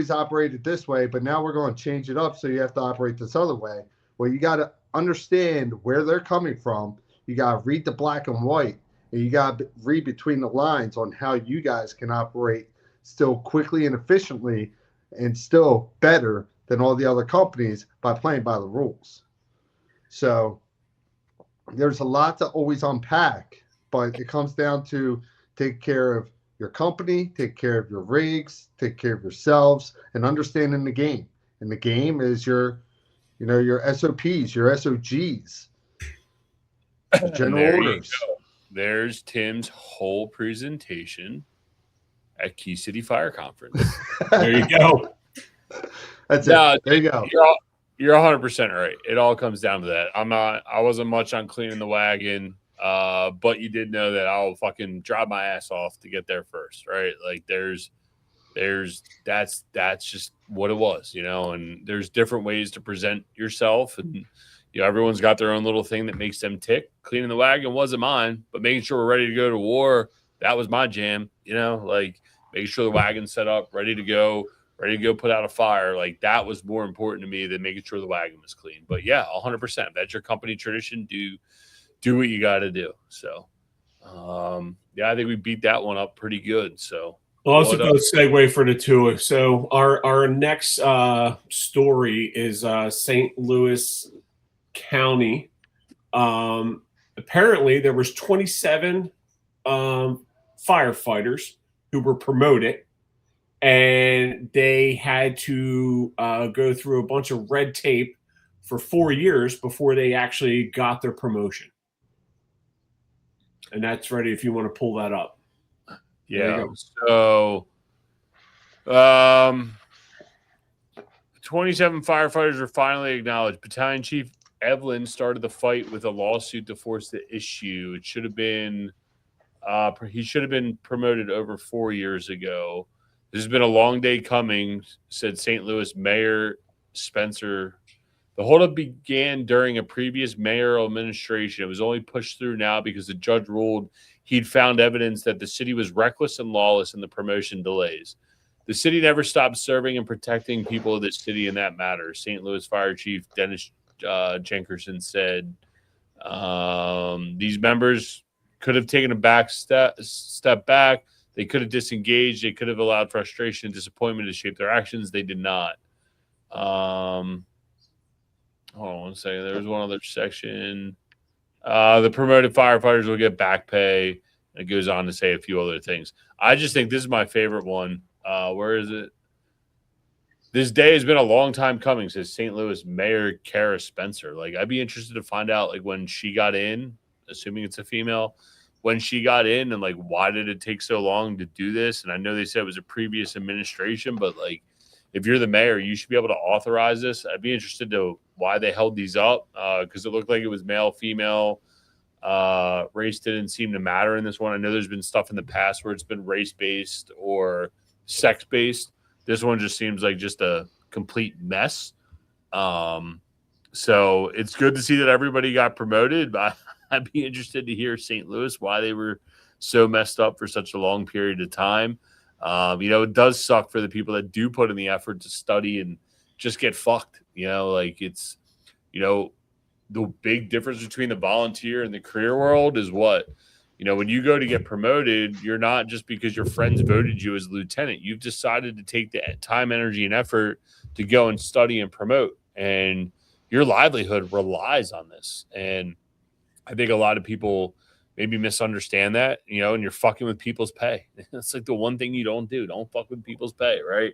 Speaker 3: operated this way, but now we're going to change it up so you have to operate this other way. Well, you got to understand where they're coming from. You got to read the black and white, and you got to read between the lines on how you guys can operate still quickly and efficiently and still better than all the other companies by playing by the rules. So there's a lot to always unpack, but it comes down to take care of your company, take care of your rigs, take care of yourselves, and understanding the game. And the game is your SOPs, your SOGs, general orders.
Speaker 1: There's Tim's whole presentation at Key City Fire Conference.
Speaker 2: There you go.
Speaker 3: That's it. There you go.
Speaker 1: You're 100% right. It all comes down to that. I wasn't much on cleaning the wagon, but you did know that I'll fucking drive my ass off to get there first, right? Like that's just what it was, and there's different ways to present yourself, and everyone's got their own little thing that makes them tick. Cleaning the wagon wasn't mine, but making sure we're ready to go to war, that was my jam, like making sure the wagon's set up, ready to go put out a fire. Like that was more important to me than making sure the wagon was clean. But yeah, 100%. If that's your company tradition, do what you got to do. So, I think we beat that one up pretty good. So
Speaker 2: I'll also go segue for the two. So our next story is St. Louis County. Apparently there was 27 firefighters who were promoted, and they had to go through a bunch of red tape for 4 years before they actually got their promotion. And that's ready if you want to pull that up.
Speaker 1: Yeah. So 27 firefighters were finally acknowledged. Battalion Chief Evelyn started the fight with a lawsuit to force the issue. It should have been he should have been promoted over 4 years ago. This has been a long day coming, said St. Louis Mayor Spencer. The holdup began during a previous mayoral administration. It was only pushed through now because the judge ruled he'd found evidence that the city was reckless and lawless in the promotion delays. The city never stopped serving and protecting people of the city in that matter, St. Louis Fire Chief Dennis Jenkerson said. These members could have taken a step back. They could have disengaged. They could have allowed frustration and disappointment to shape their actions. They did not. Hold on one second. There was one other section. The promoted firefighters will get back pay. And it goes on to say a few other things. I just think this is my favorite one. Where is it? This day has been a long time coming, says St. Louis Mayor Kara Spencer. Like, I'd be interested to find out, like, when she got in, assuming it's a female, when she got in, and like, why did it take so long to do this? And I know they said it was a previous administration, but like, if you're the mayor, you should be able to authorize this. I'd be interested to why they held these up, because it looked like it was male, female. Race didn't seem to matter in this one. I know there's been stuff in the past where it's been race-based or sex-based. This one just seems like just a complete mess. So it's good to see that everybody got promoted, but I'd be interested to hear St. Louis, why they were so messed up for such a long period of time. It does suck for the people that do put in the effort to study and just get fucked. Like it's, the big difference between the volunteer and the career world is what, when you go to get promoted, you're not just because your friends voted you as lieutenant. You've decided to take the time, energy, and effort to go and study and promote. And your livelihood relies on this. And I think a lot of people maybe misunderstand that, and you're fucking with people's pay. That's like the one thing you don't do. Don't fuck with people's pay, right?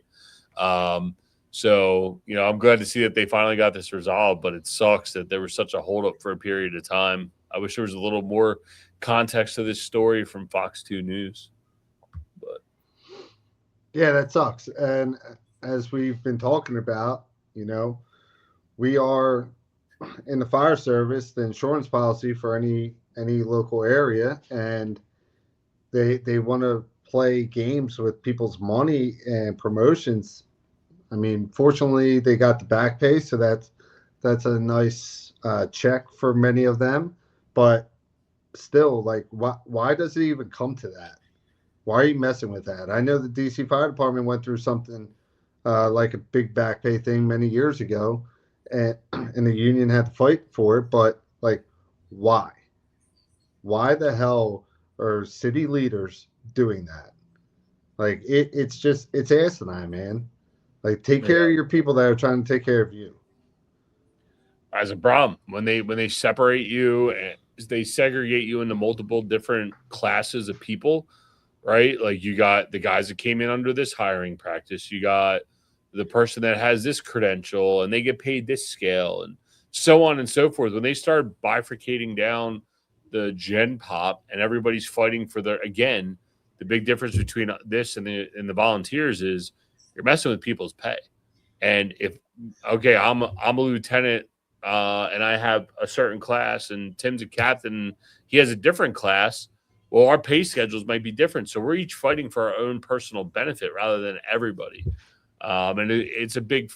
Speaker 1: So, I'm glad to see that they finally got this resolved, but it sucks that there was such a holdup for a period of time. I wish there was a little more context to this story from Fox 2 News. But
Speaker 3: yeah, that sucks. And as we've been talking about, we are in the fire service, the insurance policy for any any local area, and they want to play games with people's money and promotions. I mean, fortunately, they got the back pay, so that's a nice check for many of them. But still, like, why does it even come to that? Why are you messing with that? I know the DC Fire Department went through something like a big back pay thing many years ago, and the union had to fight for it. But like, why? Why the hell are city leaders doing that? Like, it's asinine, man. Like, take care of your people that are trying to take care of you.
Speaker 1: As a problem when they separate you and they segregate you into multiple different classes of people, right? Like, you got the guys that came in under this hiring practice, you got the person that has this credential and they get paid this scale, and so on and so forth. When they start bifurcating down the gen pop and everybody's fighting for their, again, the big difference between this and the volunteers is you're messing with people's pay. And if, okay, I'm a lieutenant and I have a certain class, and Tim's a captain, he has a different class. Well, our pay schedules might be different, so we're each fighting for our own personal benefit rather than everybody. And it's a big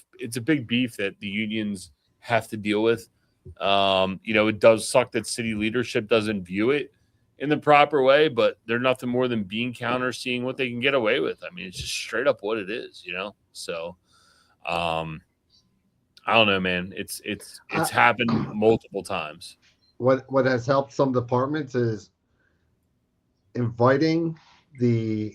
Speaker 1: beef that the unions have to deal with. It does suck that city leadership doesn't view it in the proper way, but they're nothing more than bean counters, seeing what they can get away with. I mean, it's just straight up what it is, So, I don't know, man. It's happened multiple times.
Speaker 3: What has helped some departments is inviting the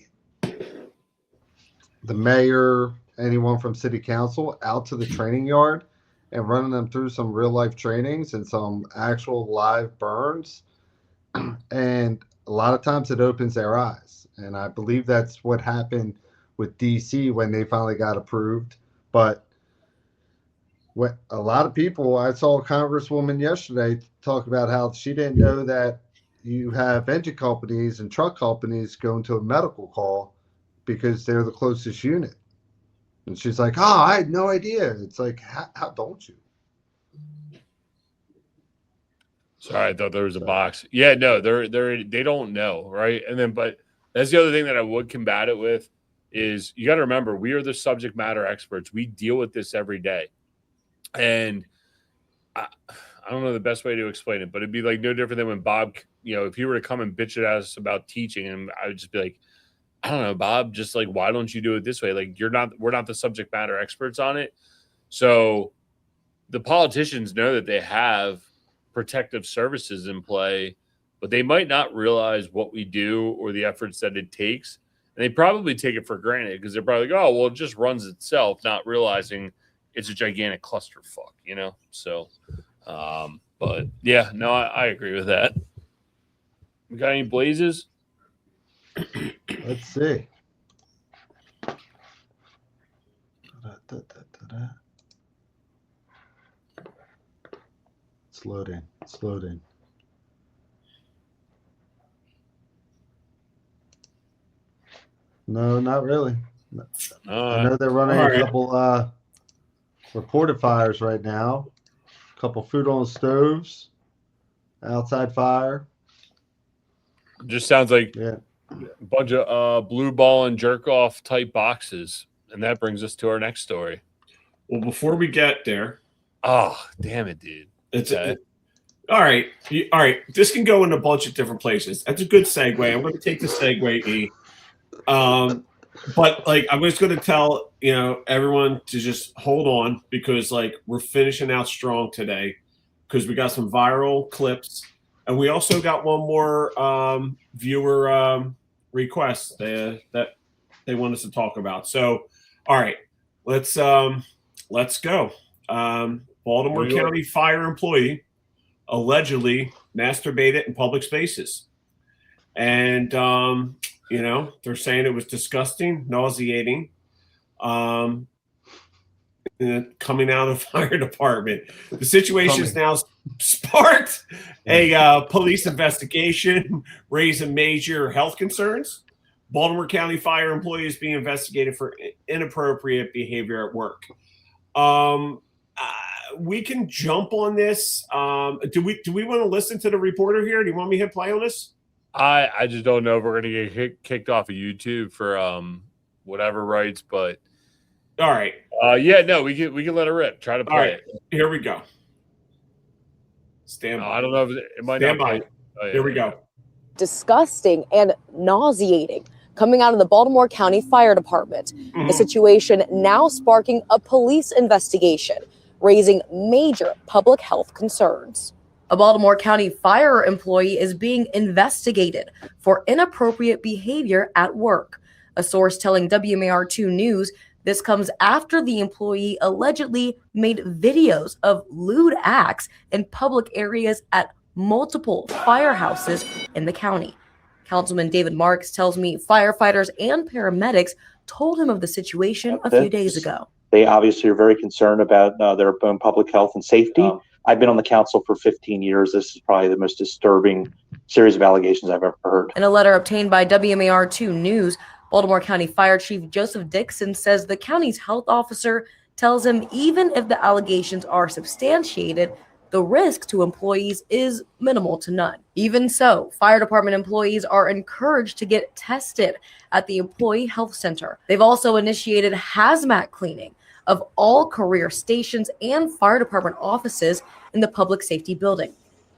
Speaker 3: mayor, anyone from city council, out to the training yard and running them through some real life trainings and some actual live burns. And a lot of times it opens their eyes. And I believe that's what happened with DC when they finally got approved. But what a lot of people, I saw a congresswoman yesterday talk about how she didn't know that you have engine companies and truck companies going to a medical call because they're the closest unit. And she's like, oh, I had no idea. It's like, how don't you?
Speaker 1: Sorry, I thought there was a box. Yeah, no, they don't know, right? And then, but that's the other thing that I would combat it with is you got to remember, we are the subject matter experts. We deal with this every day. And I don't know the best way to explain it, but it'd be like no different than when Bob, if he were to come and bitch at us about teaching, and I would just be like, I don't know, Bob, just like, why don't you do it this way? Like, we're not the subject matter experts on it. So the politicians know that they have protective services in play, but they might not realize what we do or the efforts that it takes. And they probably take it for granted because they're probably like, oh, well, it just runs itself, not realizing it's a gigantic clusterfuck, So, but yeah, no, I agree with that. We got any blazes?
Speaker 3: Let's see. It's loading. No, not really. I know they're running a couple reported fires right now. A couple food on stoves, outside fire.
Speaker 1: Just sounds like a bunch of blue ball and jerk off type boxes. And that brings us to our next story.
Speaker 2: Well, before we get there.
Speaker 1: Oh, damn it, dude.
Speaker 2: All right. This can go in a bunch of different places. That's a good segue. I'm going to take the segue, E. But like, I'm just going to tell, everyone to just hold on because like we're finishing out strong today because we got some viral clips and we also got one more viewer request that they want us to talk about. So, all right, let's go. Baltimore County fire employee allegedly masturbated in public spaces. And, they're saying it was disgusting, nauseating, coming out of the fire department. The situation has now sparked a police investigation, raising major health concerns. Baltimore County fire employee is being investigated for inappropriate behavior at work. we can jump on this. Do we want to listen to the reporter here? Do you want me to hit play on this?
Speaker 1: I just don't know if we're gonna get kicked off of YouTube for whatever rights, but
Speaker 2: all right.
Speaker 1: Yeah, no, we can let it rip. Try to play it.
Speaker 2: Here we go. Stand by.
Speaker 1: I don't know if it might
Speaker 2: Stand
Speaker 1: not
Speaker 2: by.
Speaker 1: play. Oh, yeah,
Speaker 2: here we go.
Speaker 4: Disgusting and nauseating coming out of the Baltimore County Fire Department. The situation now sparking a police investigation, raising major public health concerns. A Baltimore County fire employee is being investigated for inappropriate behavior at work. A source telling WMAR2 News this comes after the employee allegedly made videos of lewd acts in public areas at multiple firehouses in the county. Councilman David Marks tells me firefighters and paramedics told him of the situation a few days ago.
Speaker 5: They obviously are very concerned about their own public health and safety. I've been on the council for 15 years. This is probably the most disturbing series of allegations I've ever heard.
Speaker 4: In a letter obtained by WMAR2 News, Baltimore County Fire Chief Joseph Dixon says the county's health officer tells him even if the allegations are substantiated, the risk to employees is minimal to none. Even so, fire department employees are encouraged to get tested at the Employee Health Center. They've also initiated hazmat cleaning of all career stations and fire department offices in the public safety building.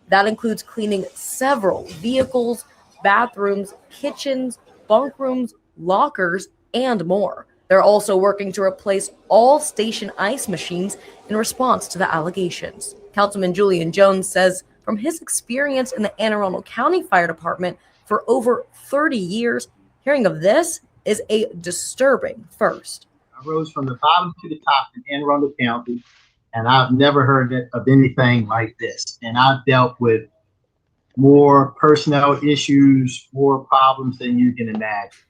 Speaker 4: That includes cleaning several vehicles, bathrooms, kitchens, bunk rooms, lockers, and more. They're also working to replace all station ice machines in response to the allegations. Councilman Julian Jones says from his experience in the Anne Arundel County Fire Department for over 30 years, hearing of this is a disturbing first.
Speaker 6: I rose from the bottom to the top in Anne Arundel County, and I've never heard of anything like this. And I've dealt with more personnel issues, more problems than you can imagine,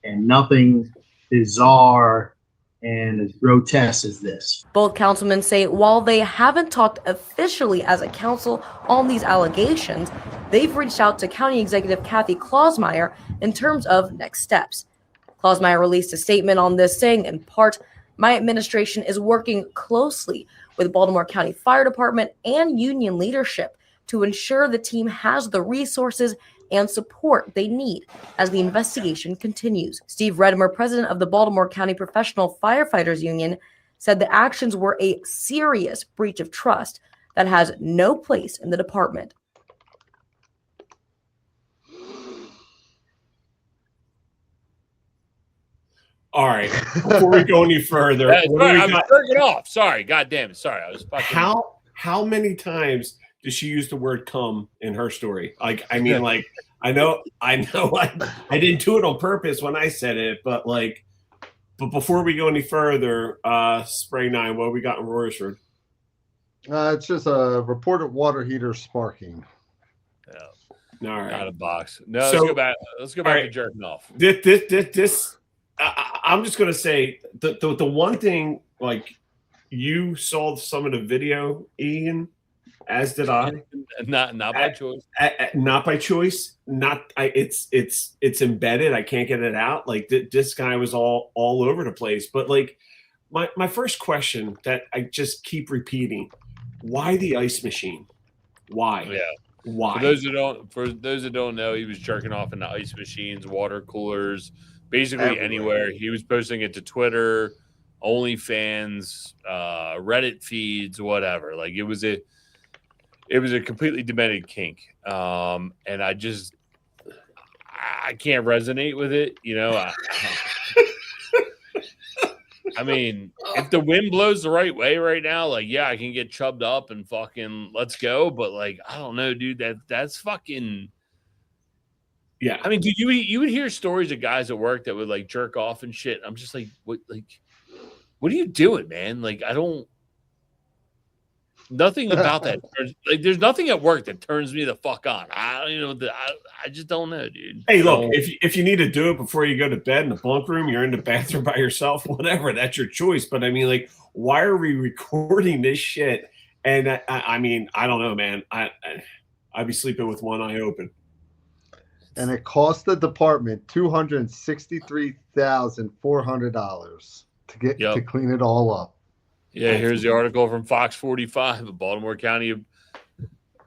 Speaker 6: and nothing bizarre and as grotesque as this.
Speaker 4: Both councilmen say while they haven't talked officially as a council on these allegations, they've reached out to County Executive Kathy Clausmeyer in terms of next steps. Clausmeyer released a statement on this saying, in part, my administration is working closely with Baltimore County Fire Department and union leadership to ensure the team has the resources and support they need as the investigation continues. Steve Redimer, president of the Baltimore County Professional Firefighters Union, said the actions were a serious breach of trust that has no place in the department.
Speaker 2: All right. Before we go any further,
Speaker 1: I'm jerking off. Sorry, God damn it. Sorry, I was fucking.
Speaker 2: How many times does she use the word "cum" in her story? Like, I mean, like, I know, I didn't do it on purpose when I said it, but before we go any further, Spray 9, what we got in Royersford?
Speaker 3: It's just a reported water heater sparking.
Speaker 1: Yeah.
Speaker 2: All right.
Speaker 1: Out of box. No, let's go back. Let's go back to jerking off.
Speaker 2: This. I'm just gonna say the one thing, like, you saw some of the video, Ian, as did I.
Speaker 1: Not by choice.
Speaker 2: Not by choice. It's embedded. I can't get it out. Like, this guy was all over the place. But like, my first question that I just keep repeating: why the ice machine? Why?
Speaker 1: Yeah.
Speaker 2: Why?
Speaker 1: For those that don't know, he was jerking off in the ice machines, water coolers, basically
Speaker 3: everywhere.
Speaker 1: Anywhere. He was posting it to Twitter, OnlyFans, Reddit feeds, whatever. Like, it was a completely demented kink. And I can't resonate with it. You know, I mean, if the wind blows the right way right now, like, yeah, I can get chubbed up and fucking let's go. But like, I don't know, dude, that's fucking.
Speaker 2: Yeah.
Speaker 1: I mean, dude, you would hear stories of guys at work that would like jerk off and shit. I'm just like, what are you doing, man? Like, nothing about that. Like, there's nothing at work that turns me the fuck on. I just don't know, dude.
Speaker 2: Hey, look, if you need to do it before you go to bed in the bunk room, you're in the bathroom by yourself, whatever, that's your choice. But I mean, like, why are we recording this shit? And I mean, I don't know, man. I'd be sleeping with one eye open.
Speaker 3: And it cost the department $263,400 to clean it all up.
Speaker 1: Yeah, here's the article from Fox 45. A Baltimore County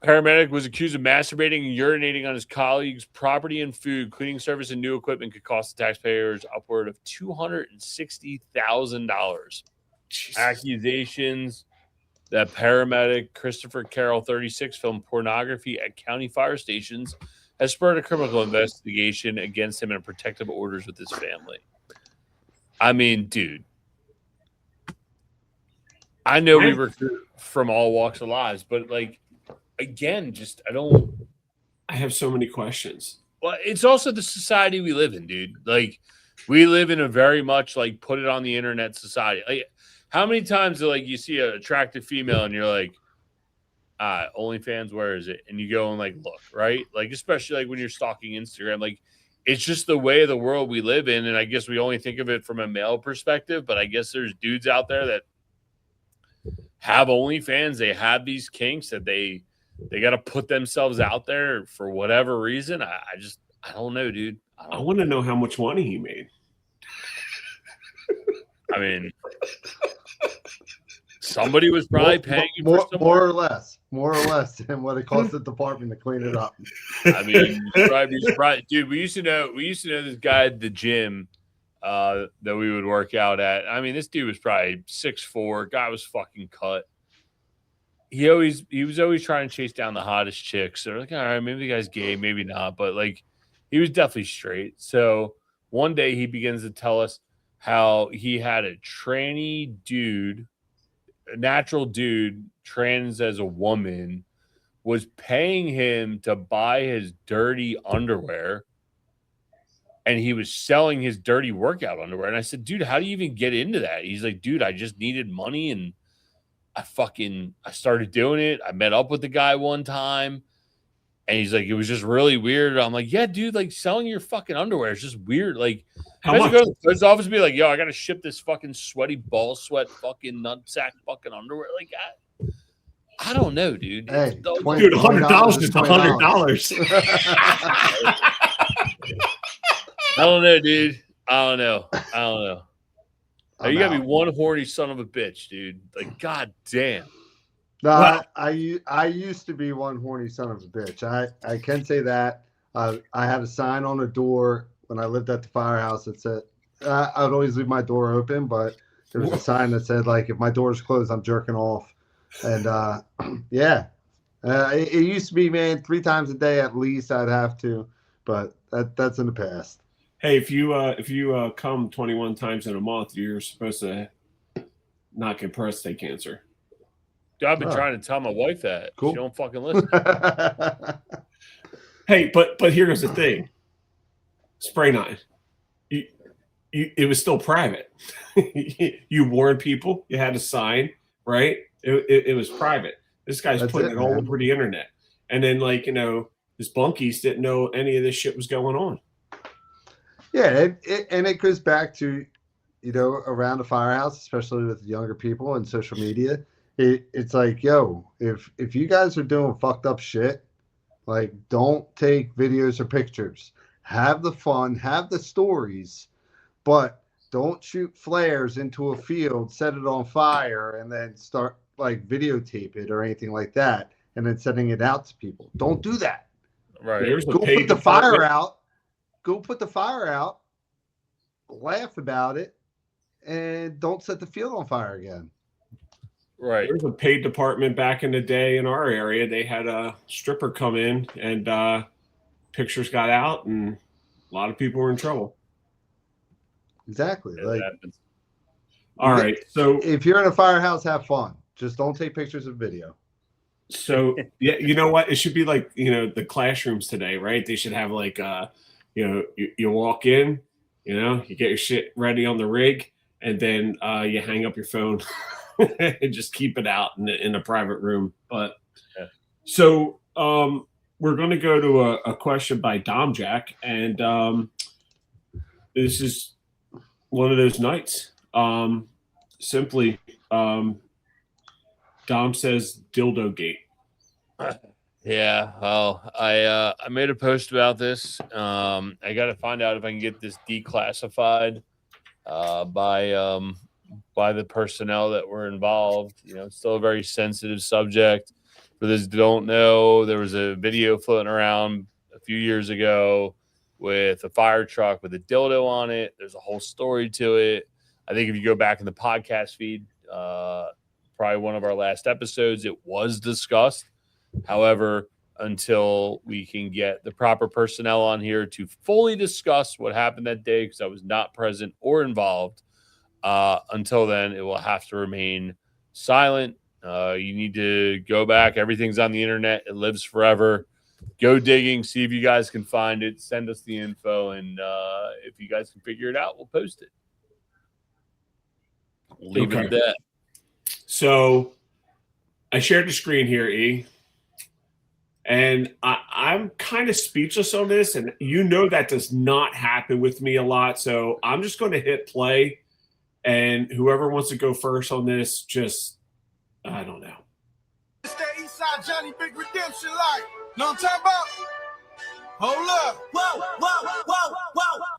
Speaker 1: paramedic was accused of masturbating and urinating on his colleagues' property and food. Cleaning service and new equipment could cost the taxpayers upward of $260,000. Accusations that paramedic Christopher Carroll, 36, filmed pornography at county fire stations has spurred a criminal investigation against him and protective orders with his family. I mean, dude, I know we recruit from all walks of lives, but like, again,
Speaker 2: I have so many questions.
Speaker 1: Well, it's also the society we live in, dude. Like, we live in a very much like put it on the internet society. Like, how many times like you see an attractive female and you're like, OnlyFans, where is it? And you go and like look, right? Like, especially like when you're stalking Instagram, like it's just the way of the world we live in. And I guess we only think of it from a male perspective, but I guess there's dudes out there that have OnlyFans. They have these kinks that they got to put themselves out there for whatever reason. I don't know, dude.
Speaker 2: I want to know how much money he made.
Speaker 1: I mean, somebody was probably paying you
Speaker 3: more,
Speaker 1: for some
Speaker 3: more or less than what it cost the department to clean it up.
Speaker 1: I mean, you'd probably be surprised. Dude, we used to know this guy at the gym that we would work out at. I mean, this dude was probably 6'4". Guy was fucking cut. He was always trying to chase down the hottest chicks. They're like, all right, maybe the guy's gay, maybe not, but like he was definitely straight. So one day he begins to tell us how he had a tranny dude, a natural dude, trans as a woman, was paying him to buy his dirty underwear, and he was selling his dirty workout underwear. And I said, dude, how do you even get into that? He's like, dude, I just needed money, and I started doing it. I met up with the guy one time, and he's like, it was just really weird. I'm like, yeah, dude, like selling your fucking underwear is just weird. Like,
Speaker 2: How much?
Speaker 1: go to the post office and be like, yo, I got to ship this fucking sweaty ball sweat fucking nutsack fucking underwear. Like, I don't know, dude.
Speaker 3: Hey,
Speaker 2: Dude, $100 is $100.
Speaker 1: I don't know, dude. I don't know. You gotta be one horny son of a bitch, dude. Like, god damn.
Speaker 3: No, I used to be one horny son of a bitch. I can say that. I had a sign on the door when I lived at the firehouse that said I would always leave my door open, but there was a sign that said like, if my door's closed, I'm jerking off. And yeah, it used to be, man, 3 times a day at least I'd have to, but that's in the past.
Speaker 2: Hey, if you come 21 times in a month, you're supposed to not get prostate cancer.
Speaker 1: Dude, I've been trying to tell my wife that.
Speaker 3: Cool.
Speaker 1: She don't fucking listen.
Speaker 2: Hey, but here's the thing. Spray nine. It was still private. You warned people. You had a sign, right? It was private. This guy's putting it all over the internet. And then, like, his bunkies didn't know any of this shit was going on. Yeah,
Speaker 3: and it goes back to, around the firehouse, especially with younger people and social media. It's like, yo, if you guys are doing fucked up shit, like, don't take videos or pictures. Have the fun, have the stories, but don't shoot flares into a field, set it on fire, and then start like videotape it or anything like that, and then sending it out to people. Don't do that.
Speaker 1: Right.
Speaker 3: Go put the fire out. Go put the fire out. Laugh about it, and don't set the field on fire again.
Speaker 1: Right.
Speaker 2: There's a paid department back in the day in our area. They had a stripper come in, and pictures got out, and a lot of people were in trouble.
Speaker 3: Exactly.
Speaker 1: It
Speaker 3: like,
Speaker 1: happens.
Speaker 2: All right. So
Speaker 3: if you're in a firehouse, have fun. Just don't take pictures of video.
Speaker 2: So yeah, you know what? It should be like, the classrooms today, right? They should have like, you walk in, you get your shit ready on the rig, and then you hang up your phone and just keep it out in a private room. But
Speaker 1: yeah.
Speaker 2: So we're going to go to a question by Dom Jack, and this is one of those nights. Simply, Dom says dildo gate.
Speaker 1: Yeah, well, I made a post about this. I got to find out if I can get this declassified by by the personnel that were involved. You know, it's still a very sensitive subject. For those who don't know, there was a video floating around a few years ago with a fire truck with a dildo on it. There's a whole story to it. I think if you go back in the podcast feed, probably one of our last episodes, it was discussed. However, until we can get the proper personnel on here to fully discuss what happened that day, because I was not present or involved, until then, it will have to remain silent. You need to go back. Everything's on the internet. It lives forever. Go digging, see if you guys can find it. Send us the info, and if you guys can figure it out, we'll post it. We'll leave it at that.
Speaker 2: So I shared the screen here, E. And I'm kind of speechless on this, and you know that does not happen with me a lot. So I'm just going to hit play, and whoever wants to go first on this, just, I don't know.
Speaker 7: It's that Eastside Johnny Big Redemption light. Know what I'm talking about? Hold up. Whoa, whoa, whoa, whoa.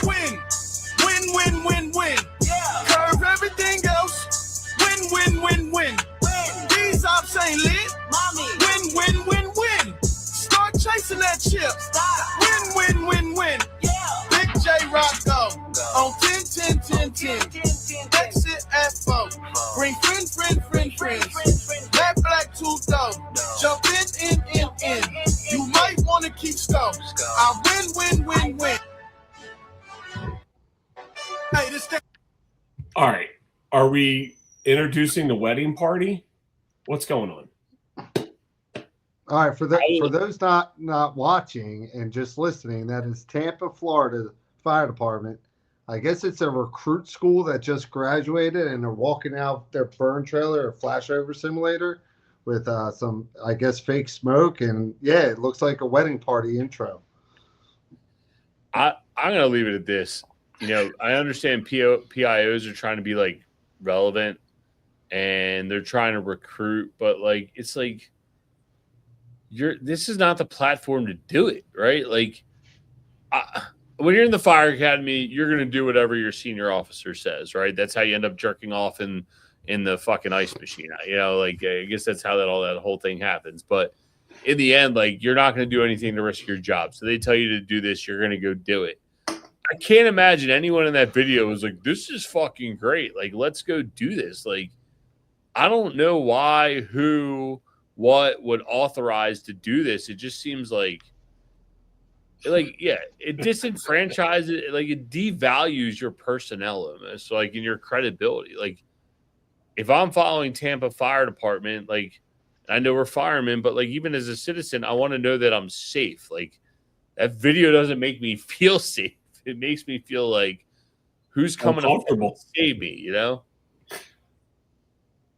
Speaker 7: Win, win, win, win, win. Yeah. Curve everything else. Win, win, win, win. Win. These ops ain't lit. Mommy. Win, win, win, win. Start chasing that chip. Stop. Win, win, win, win. Yeah. Big J Rocco on 10, 10, 10, 10. Exit at 4. Bring friends. Black, black, two dope. Jump in. You might want to keep score. I win. Hey, this thing.
Speaker 2: All right. Are we introducing the wedding party? What's going on?
Speaker 3: All right, for those not watching and just listening, that is Tampa, Florida Fire Department. I guess it's a recruit school that just graduated, and they're walking out their burn trailer or flashover simulator with some, I guess, fake smoke, and yeah, it looks like a wedding party intro.
Speaker 1: I'm gonna leave it at this. You know, I understand PIOs are trying to be like relevant, and they're trying to recruit, but like it's like this is not the platform to do it, right? Like, when you're in the fire academy, you're going to do whatever your senior officer says, right? That's how you end up jerking off in the fucking ice machine. You know, like, I guess that's how all that whole thing happens. But in the end, like, you're not going to do anything to risk your job. So they tell you to do this, you're going to go do it. I can't imagine anyone in that video was like, this is fucking great. Like, let's go do this. Like, I don't know why, who, what would authorize to do this. It just seems like yeah, it disenfranchises, like it devalues your personnel almost, so like in your credibility. Like if I'm following Tampa Fire Department, like I know we're firemen, but like even as a citizen, I want to know that I'm safe. Like that video doesn't make me feel safe. It makes me feel like who's coming up to save me, you know?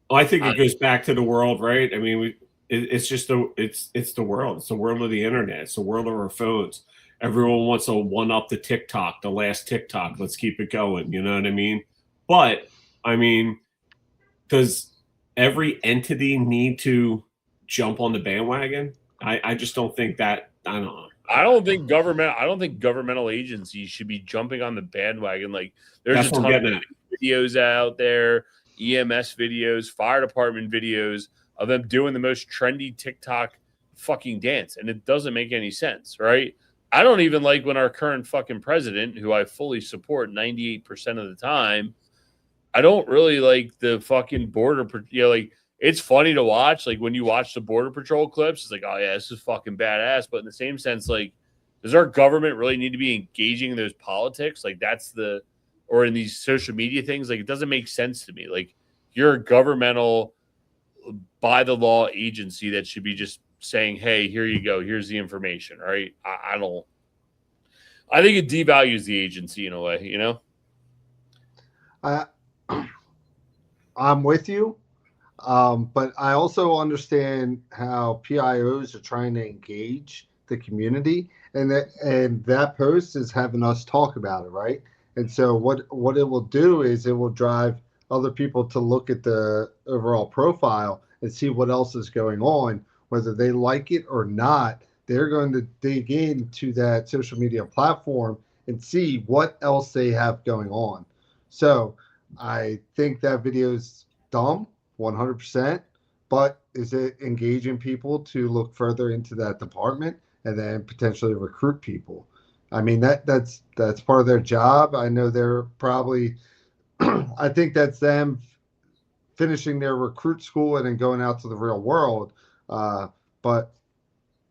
Speaker 2: Well, I think it goes back to the world, right? I mean, it's just it's the world. It's the world of the internet. It's the world of our phones. Everyone wants to one up the TikTok, the last TikTok. Let's keep it going. You know what I mean? But I mean, does every entity need to jump on the bandwagon? I just don't think that. I don't know.
Speaker 1: I don't think governmental agencies should be jumping on the bandwagon. Like there's a ton of videos out there, EMS videos, fire department videos of them doing the most trendy TikTok fucking dance. And it doesn't make any sense, right? I don't even like when our current fucking president, who I fully support 98% of the time, I don't really like the fucking border, you know, like it's funny to watch. Like when you watch the border patrol clips, it's like, oh yeah, this is fucking badass. But in the same sense, like, does our government really need to be engaging in those politics? Like or in these social media things? Like it doesn't make sense to me. Like you're a governmental by the law agency that should be just saying, hey, here you go. Here's the information, right? I think it devalues the agency in a way, you know?
Speaker 3: I'm with you. But I also understand how PIOs are trying to engage the community, and that post is having us talk about it, right? And so what it will do is it will drive other people to look at the overall profile and see what else is going on, whether they like it or not. They're going to dig into that social media platform and see what else they have going on. So I think that video is dumb, 100%. But is it engaging people to look further into that department and then potentially recruit people? I mean, that's part of their job. I know they're probably, I think that's them finishing their recruit school and then going out to the real world. But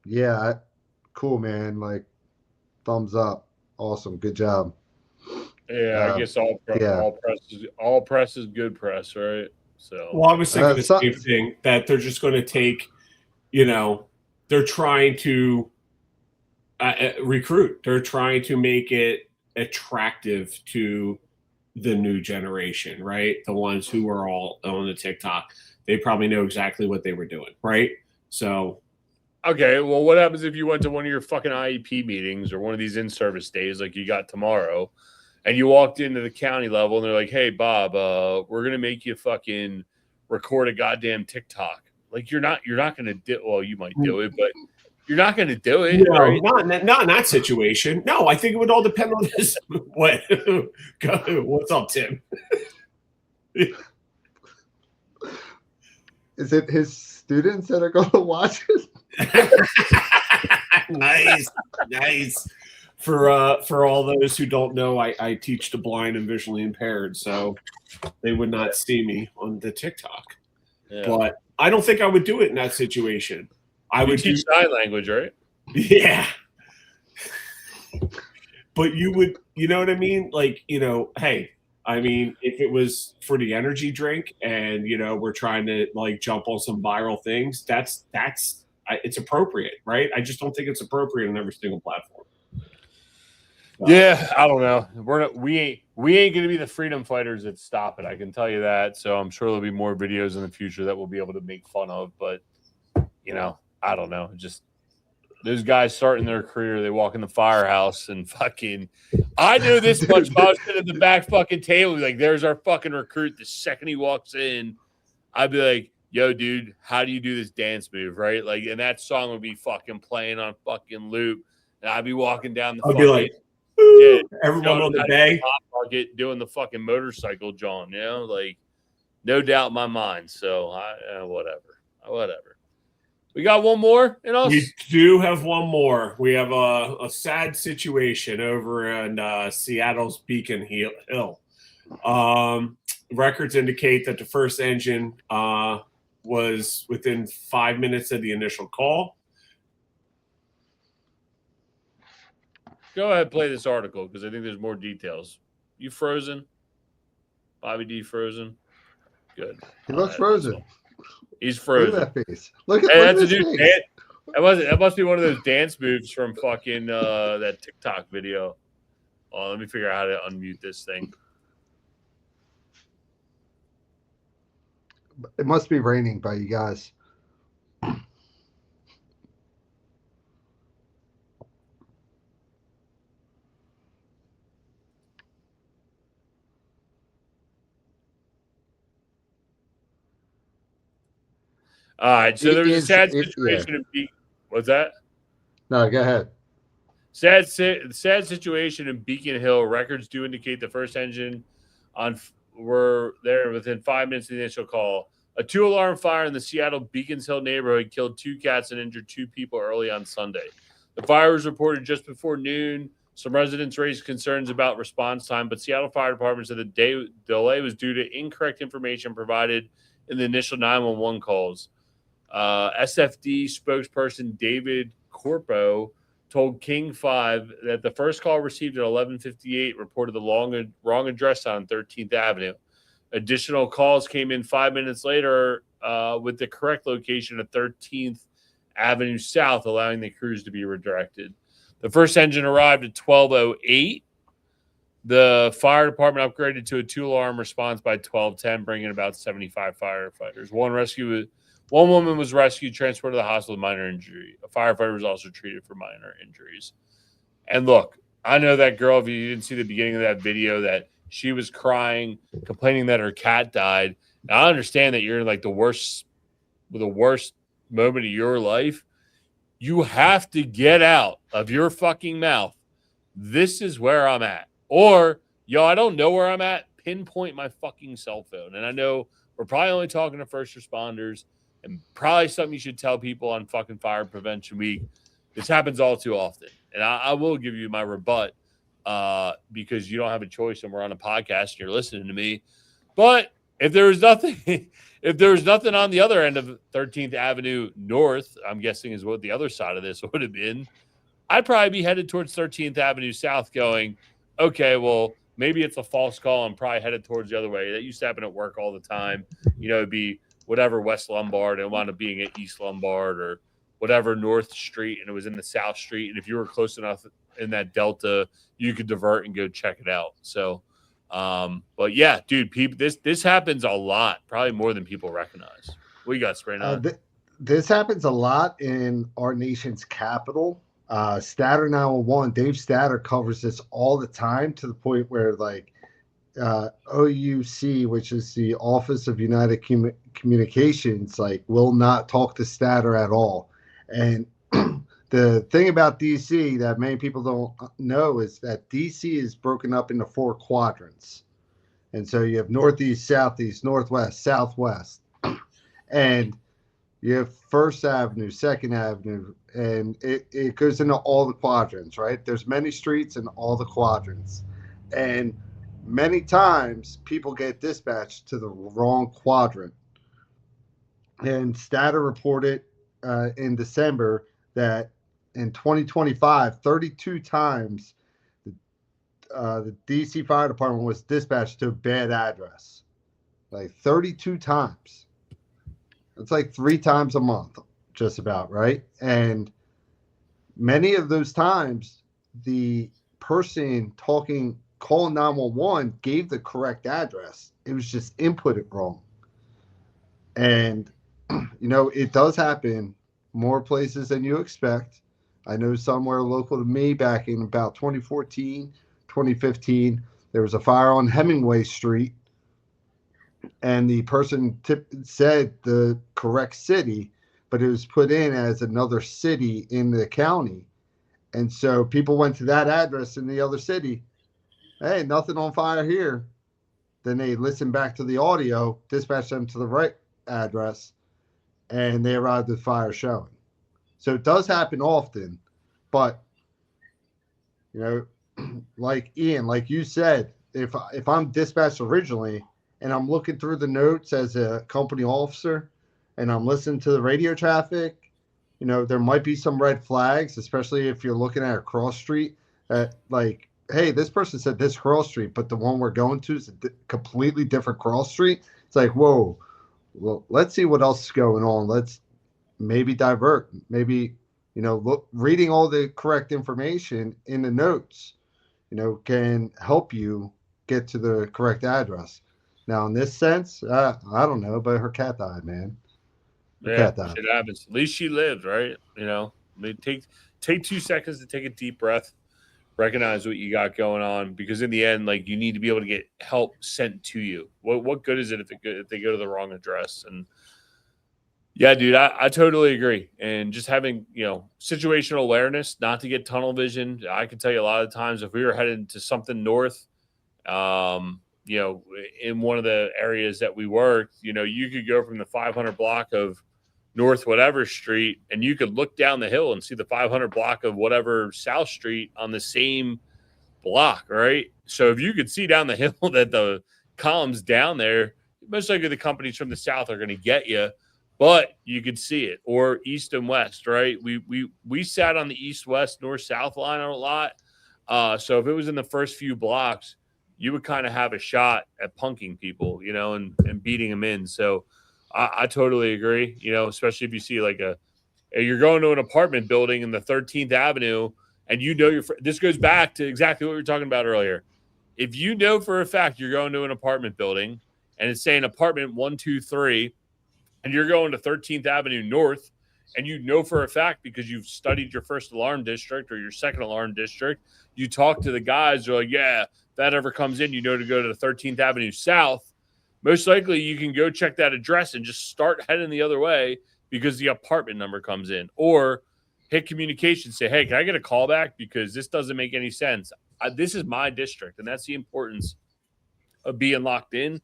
Speaker 3: yeah, cool, man. Like, thumbs up. Awesome. Good job.
Speaker 1: Yeah, I guess all press is good press, right? So,
Speaker 2: well, I was thinking the same thing, that they're just going to take, they're trying to recruit. They're trying to make it attractive to the new generation, right? The ones who are all on the TikTok. They probably know exactly what they were doing, right? So,
Speaker 1: okay, well, what happens if you went to one of your fucking IEP meetings or one of these in-service days like you got tomorrow, and you walked into the county level and they're like, hey, Bob, we're going to make you fucking record a goddamn TikTok. Like, you're not going to do, well, you might do it, but you're not going to do it.
Speaker 2: No,
Speaker 1: right?
Speaker 2: not in that situation. No, I think it would all depend on this. What? What's up, Tim?
Speaker 3: Is it his students that are going to watch it?
Speaker 2: Nice. For all those who don't know, I teach the blind and visually impaired, so they would not see me on the TikTok. Yeah. But I don't think I would do it in that situation. I would
Speaker 1: teach sign language, right?
Speaker 2: Yeah. But you would, you know what I mean? Like, hey, I mean, if it was for the energy drink and, we're trying to like jump on some viral things, that's it's appropriate, right? I just don't think it's appropriate on every single platform.
Speaker 1: Yeah, I don't know. We ain't gonna be the freedom fighters that stop it. I can tell you that. So I'm sure there'll be more videos in the future that we'll be able to make fun of. But I don't know. Just those guys starting their career, they walk in the firehouse and fucking. I knew this much. If I was sitting at the back fucking table, like, there's our fucking recruit. The second he walks in, I'd be like, yo, dude, how do you do this dance move, right? Like, and that song would be fucking playing on fucking loop, and I'd be walking down the.
Speaker 2: I'd be like, everyone on the bay
Speaker 1: market doing the fucking motorcycle, John. Like, no doubt in my mind. So whatever. We got one more in us.
Speaker 2: We do have one more. We have a sad situation over in Seattle's Beacon Hill. Records indicate that the first engine was within 5 minutes of the initial call.
Speaker 1: Go ahead, play this article because I think there's more details. You frozen? Bobby D frozen? Good.
Speaker 3: He looks frozen.
Speaker 1: He's frozen.
Speaker 3: Look at that face. Look at
Speaker 1: that's
Speaker 3: his
Speaker 1: a new
Speaker 3: face.
Speaker 1: That must be one of those dance moves from fucking that TikTok video. Oh, let me figure out how to unmute this thing.
Speaker 3: It must be raining by you guys.
Speaker 1: All right, so there was a sad situation in Beacon. What's that?
Speaker 3: No, go ahead.
Speaker 1: Sad situation in Beacon Hill. Records do indicate the first engine were there within 5 minutes of the initial call. A 2-alarm fire in the Seattle Beacons Hill neighborhood killed 2 cats and injured 2 people early on Sunday. The fire was reported just before noon. Some residents raised concerns about response time, but Seattle Fire Department said the delay was due to incorrect information provided in the initial 911 calls. SFD spokesperson David Corpo told King 5 that the first call received at 11:58 reported the wrong address on 13th Avenue. Additional calls came in 5 minutes later with the correct location at 13th Avenue South, allowing the crews to be redirected. The first engine arrived at 12:08. The fire department upgraded to a 2-alarm response by 12:10, bringing about 75 firefighters. One woman was rescued, transported to the hospital with minor injury. A firefighter was also treated for minor injuries. And look, I know that girl, if you didn't see the beginning of that video, that She was crying, complaining that her cat died. Now, I understand that you're in like the worst moment of your life. You have to get out of your fucking mouth, this is where I'm at. Or, yo, I don't know where I'm at. Pinpoint my fucking cell phone. And I know we're probably only talking to first responders, and probably something you should tell people on fucking Fire Prevention Week. This happens all too often. And I will give you my rebut because you don't have a choice and we're on a podcast and you're listening to me. But if there was nothing, if there was nothing on the other end of 13th Avenue North, I'm guessing is what the other side of this would have been, I'd probably be headed towards 13th Avenue South going, okay, well, maybe it's a false call. I'm probably headed towards the other way. That used to happen at work all the time. You know, it'd be whatever West Lombard and it wound up being at East Lombard or whatever North Street, and it was in the South Street. And if you were close enough in that delta, you could divert and go check it out. So, but yeah, dude, people, this happens a lot, probably more than people recognize. What you got, Sprayna?
Speaker 3: This happens a lot in our nation's capital. Statter 911, Dave Statter covers this all the time to the point where like OUC, which is the Office of United Communications, like will not talk to Statter at all. And the thing about DC that many people don't know is that DC is broken up into 4 quadrants. And so you have Northeast, Southeast, Northwest, Southwest. And you have First Avenue, Second Avenue, and it goes into all the quadrants, right? There's many streets in all the quadrants. And many times people get dispatched to the wrong quadrant. And Statter reported in December that in 2025, 32 times the DC Fire Department was dispatched to a bad address. Like 32 times. It's like 3 times a month, just about, right? And many of those times, the person calling 911 gave the correct address. It was just inputted wrong. And, you know, it does happen more places than you expect. I know somewhere local to me back in about 2014, 2015, there was a fire on Hemingway Street. And the person said the correct city, but it was put in as another city in the county. And so people went to that address in the other city. Hey, nothing on fire here. Then they listened back to the audio, dispatched them to the right address, and they arrived at fire showing. So it does happen often, but, you know, like Ian, like you said, if I'm dispatched originally, and I'm looking through the notes as a company officer and I'm listening to the radio traffic, you know, there might be some red flags, especially if you're looking at a cross street that like, hey, this person said this cross street, but the one we're going to is a completely different cross street. It's like, whoa, well, let's see what else is going on. Let's maybe divert, maybe, you know, reading all the correct information in the notes, you know, can help you get to the correct address. Now, in this sense, I don't know, but her cat died, man.
Speaker 1: Cat died. Shit happens. At least she lived, right? You know, they take 2 seconds to take a deep breath, recognize what you got going on, because in the end, like, you need to be able to get help sent to you. What good is it if they go to the wrong address? And yeah, dude, I totally agree. And just having, you know, situational awareness, not to get tunnel vision. I can tell you a lot of times if we were headed to something north, you know, in one of the areas that we worked, you know, you could go from the 500 block of North whatever street, and you could look down the hill and see the 500 block of whatever South Street on the same block, right? So if you could see down the hill that the columns down there, most likely the companies from the South are going to get you, but you could see it. Or East and West, right? We sat on the East-West, North-South line a lot. So if it was in the first few blocks, you would kind of have a shot at punking people, you know, and beating them in. So I totally agree, you know, especially if you see like you're going to an apartment building in the 13th Avenue and you know this goes back to exactly what we were talking about earlier. If you know for a fact you're going to an apartment building and it's saying apartment 123 and you're going to 13th Avenue North, and you know for a fact because you've studied your first alarm district or your second alarm district, you talk to the guys, they're like, yeah, that ever comes in, you know, to go to the 13th Avenue South, most likely you can go check that address and just start heading the other way because the apartment number comes in. Or hit communication, say, hey, can I get a call back? Because this doesn't make any sense. This is my district, and that's the importance of being locked in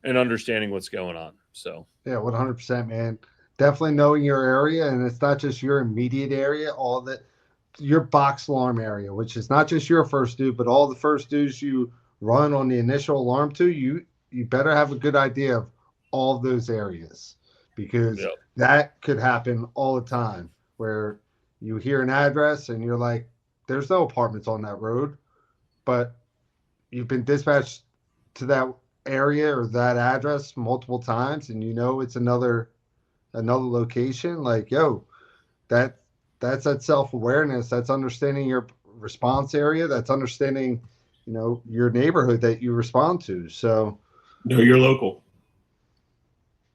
Speaker 1: and understanding what's going on. So
Speaker 3: yeah, 100%, man. Definitely knowing your area, and it's not just your immediate area, all that your box alarm area, which is not just your first due, but all the first dues you run on the initial alarm to, you better have a good idea of all of those areas, because that could happen all the time where you hear an address and you're like, there's no apartments on that road, but you've been dispatched to that area or that address multiple times, and you know it's another location. Like, yo, that's that self-awareness. That's understanding your response area. That's understanding, you know, your neighborhood that you respond to. So
Speaker 2: know your local.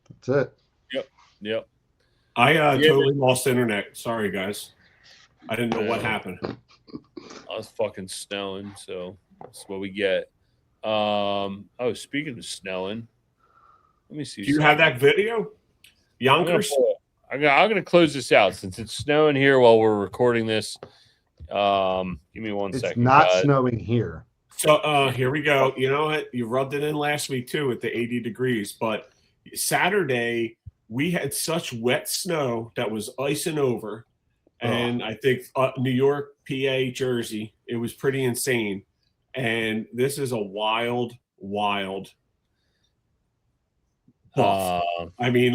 Speaker 3: That's it.
Speaker 1: Yep.
Speaker 2: I totally lost internet. Sorry, guys. I didn't know what happened.
Speaker 1: I was fucking snowing, so that's what we get. Speaking of snowing, let me see.
Speaker 2: Do you have that video? Yonkers?
Speaker 1: I'm gonna close this out since it's snowing here while we're recording this. Give me one second.
Speaker 3: It's not snowing here.
Speaker 2: So here we go. You know what? You rubbed it in last week too at the 80 degrees, but Saturday we had such wet snow that was icing over, and I think New York, PA, Jersey, it was pretty insane. And this is a wild buff. I mean,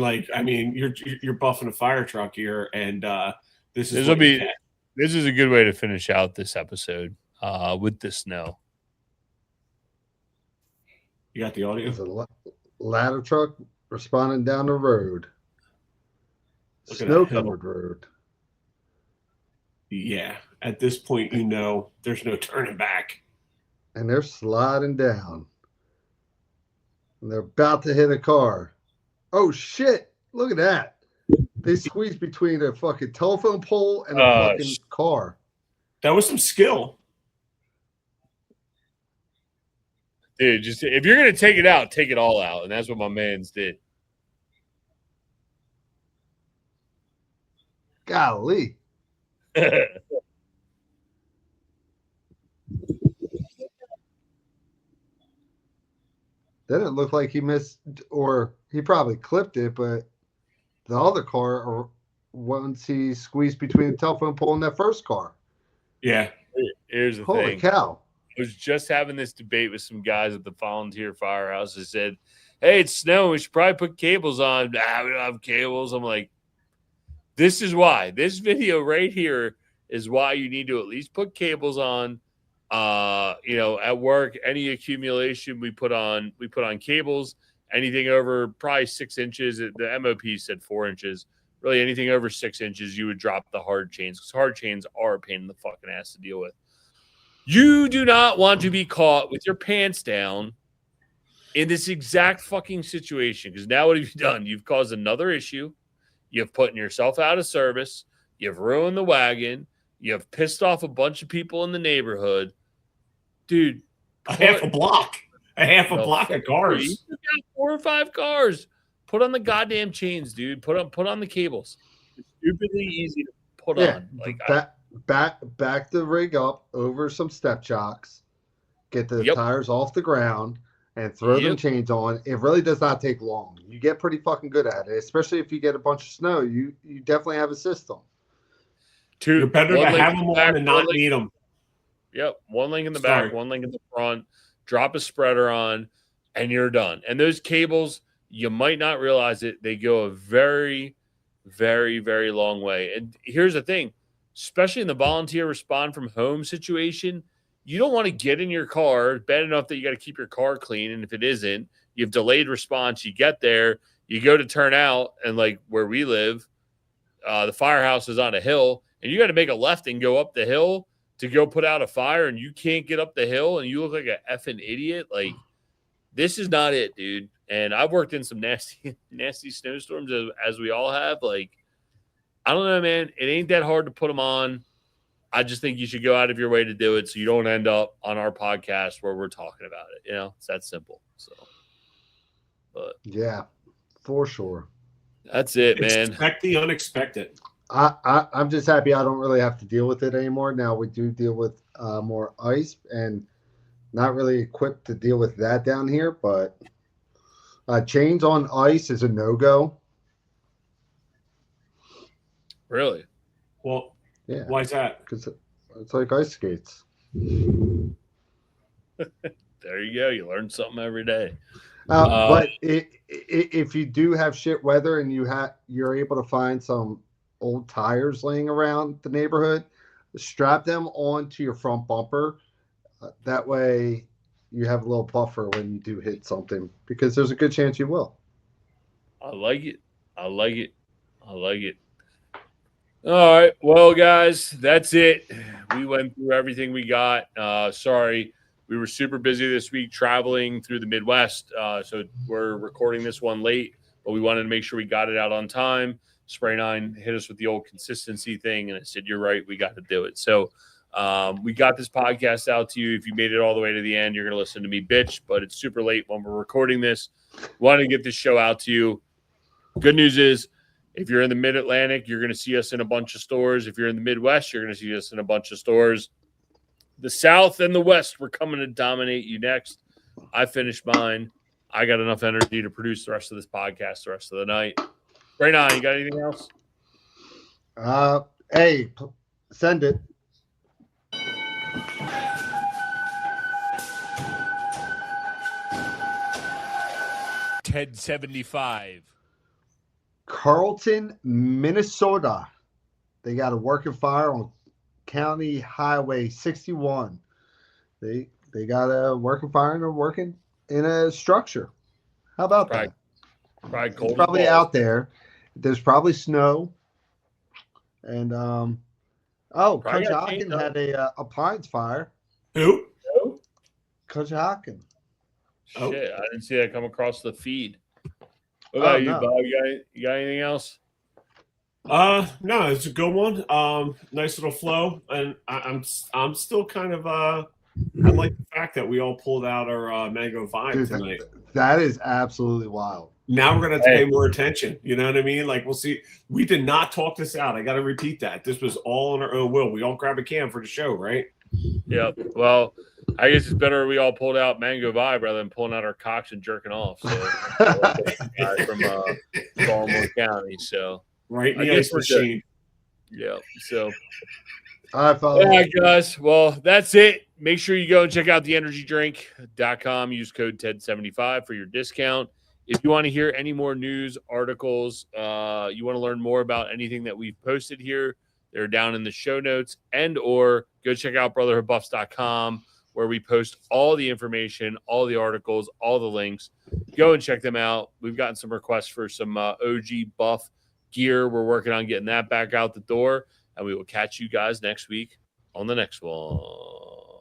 Speaker 2: you're buffing a fire truck here, and this is
Speaker 1: a good way to finish out this episode with the snow.
Speaker 2: You got the audio?
Speaker 3: There's a ladder truck responding down the road. Snow-covered road.
Speaker 2: Yeah. At this point, you know there's no turning back.
Speaker 3: And they're sliding down. And they're about to hit a car. Oh, shit. Look at that. They squeezed between a fucking telephone pole and a fucking car.
Speaker 2: That was some skill.
Speaker 1: Dude, just if you're going to take it out, take it all out. And that's what my mans did.
Speaker 3: Golly. Didn't look like he missed, or he probably clipped it, but the other car, once he squeezed between the telephone pole and that first car.
Speaker 2: Yeah.
Speaker 1: Here's the
Speaker 3: Holy
Speaker 1: thing.
Speaker 3: cow.
Speaker 1: I was just having this debate with some guys at the volunteer firehouse. They said, hey, it's snowing. We should probably put cables on. We don't have cables. I'm like, this is why. This video right here is why you need to at least put cables on. At work, any accumulation we put on cables. Anything over probably 6 inches. The MOP said 4 inches. Really, anything over 6 inches, you would drop the hard chains, because hard chains are a pain in the fucking ass to deal with. You do not want to be caught with your pants down in this exact fucking situation, because now what have you done? You've caused another issue. You've put yourself out of service. You've ruined the wagon. You've pissed off a bunch of people in the neighborhood. Dude.
Speaker 2: Half a block of cars.
Speaker 1: You got 4 or 5 cars. Put on the goddamn chains, dude. Put on the cables. It's stupidly easy to put on. Like
Speaker 3: back the rig up over some step chocks, get the tires off the ground, and throw them chains on. It really does not take long. You get pretty fucking good at it, especially if you get a bunch of snow. You definitely have a system.
Speaker 2: You're better to have them on and not need them.
Speaker 1: Yep. 1 link in the back, 1 link in the front. Drop a spreader on, and you're done. And those cables, you might not realize it, they go a very, very, very long way. And here's the thing, especially in the volunteer respond from home situation, you don't want to get in your car bad enough that you got to keep your car clean. And if it isn't, you have delayed response. You get there, you go to turn out, and like where we live, the firehouse is on a hill, and you got to make a left and go up the hill to go put out a fire, and you can't get up the hill, and you look like an effing idiot. Like, this is not it, dude. And I've worked in some nasty snowstorms, as we all have. Like, I don't know, man. It ain't that hard to put them on. I just think you should go out of your way to do it so you don't end up on our podcast where we're talking about it. It's that simple. So, but
Speaker 3: yeah, for sure.
Speaker 1: That's it, man.
Speaker 2: Expect the unexpected.
Speaker 3: I'm just happy I don't really have to deal with it anymore. Now we do deal with more ice, and not really equipped to deal with that down here. But chains on ice is a no-go.
Speaker 1: Really?
Speaker 2: Well,
Speaker 3: Yeah.
Speaker 2: why is that?
Speaker 3: Because it's like ice skates.
Speaker 1: There you go. You learn something every day.
Speaker 3: But if you do have shit weather and you're able to find some old tires laying around the neighborhood, strap them onto your front bumper. That way you have a little buffer when you do hit something, because there's a good chance you will.
Speaker 1: I like it. I like it. I like it. All right. Well, guys, that's it. We went through everything we got. Sorry. We were super busy this week traveling through the Midwest. So we're recording this one late, but we wanted to make sure we got it out on time. Spray 9 hit us with the old consistency thing, and I said, you're right, we got to do it. So we got this podcast out to you. If you made it all the way to the end, you're going to listen to me bitch, but it's super late when we're recording this. Wanted to get this show out to you. Good news is, if you're in the Mid-Atlantic, you're going to see us in a bunch of stores. If you're in the Midwest, you're going to see us in a bunch of stores. The South and the West, we're coming to dominate you next. I finished mine. I got enough energy to produce the rest of this podcast the rest of the night. Right now, you got anything else?
Speaker 3: Hey, send it.
Speaker 1: Ted 75.
Speaker 3: Carlton, Minnesota. They got a working fire on County Highway 61. They got a working fire and they're working in a structure. How about that?
Speaker 1: Probably cold.
Speaker 3: It's probably out there. There's probably snow. And Conshohocken had a appliance fire.
Speaker 2: Who?
Speaker 3: Conshohocken.
Speaker 1: Shit, I didn't see that come across the feed. What about you,
Speaker 3: no.
Speaker 1: Bob? You got anything else?
Speaker 2: No, it's a good one. Nice little flow, and I'm still kind of I like the fact that we all pulled out our mango vibe tonight.
Speaker 3: That is absolutely wild.
Speaker 2: Now we're gonna have to pay more attention. You know what I mean? Like, we'll see. We did not talk this out. I got to repeat that. This was all on our own will. We all grabbed a can for the show, right?
Speaker 1: Yep. Well, I guess it's better we all pulled out mango vibe rather than pulling out our cocks and jerking off. So from Baltimore County. So
Speaker 2: right,
Speaker 1: I guess we're good. Yeah. So
Speaker 3: all
Speaker 1: right, guys. Well, that's it. Make sure you go and check out theenergydrink.com. Use code TED75 for your discount. If you want to hear any more news articles, you want to learn more about anything that we've posted here, they're down in the show notes, and or go check out brotherhoodbuffs.com, where we post all the information, all the articles, all the links. Go and check them out. We've gotten some requests for some OG buff gear. We're working on getting that back out the door, and we will catch you guys next week on the next one.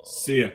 Speaker 2: See ya.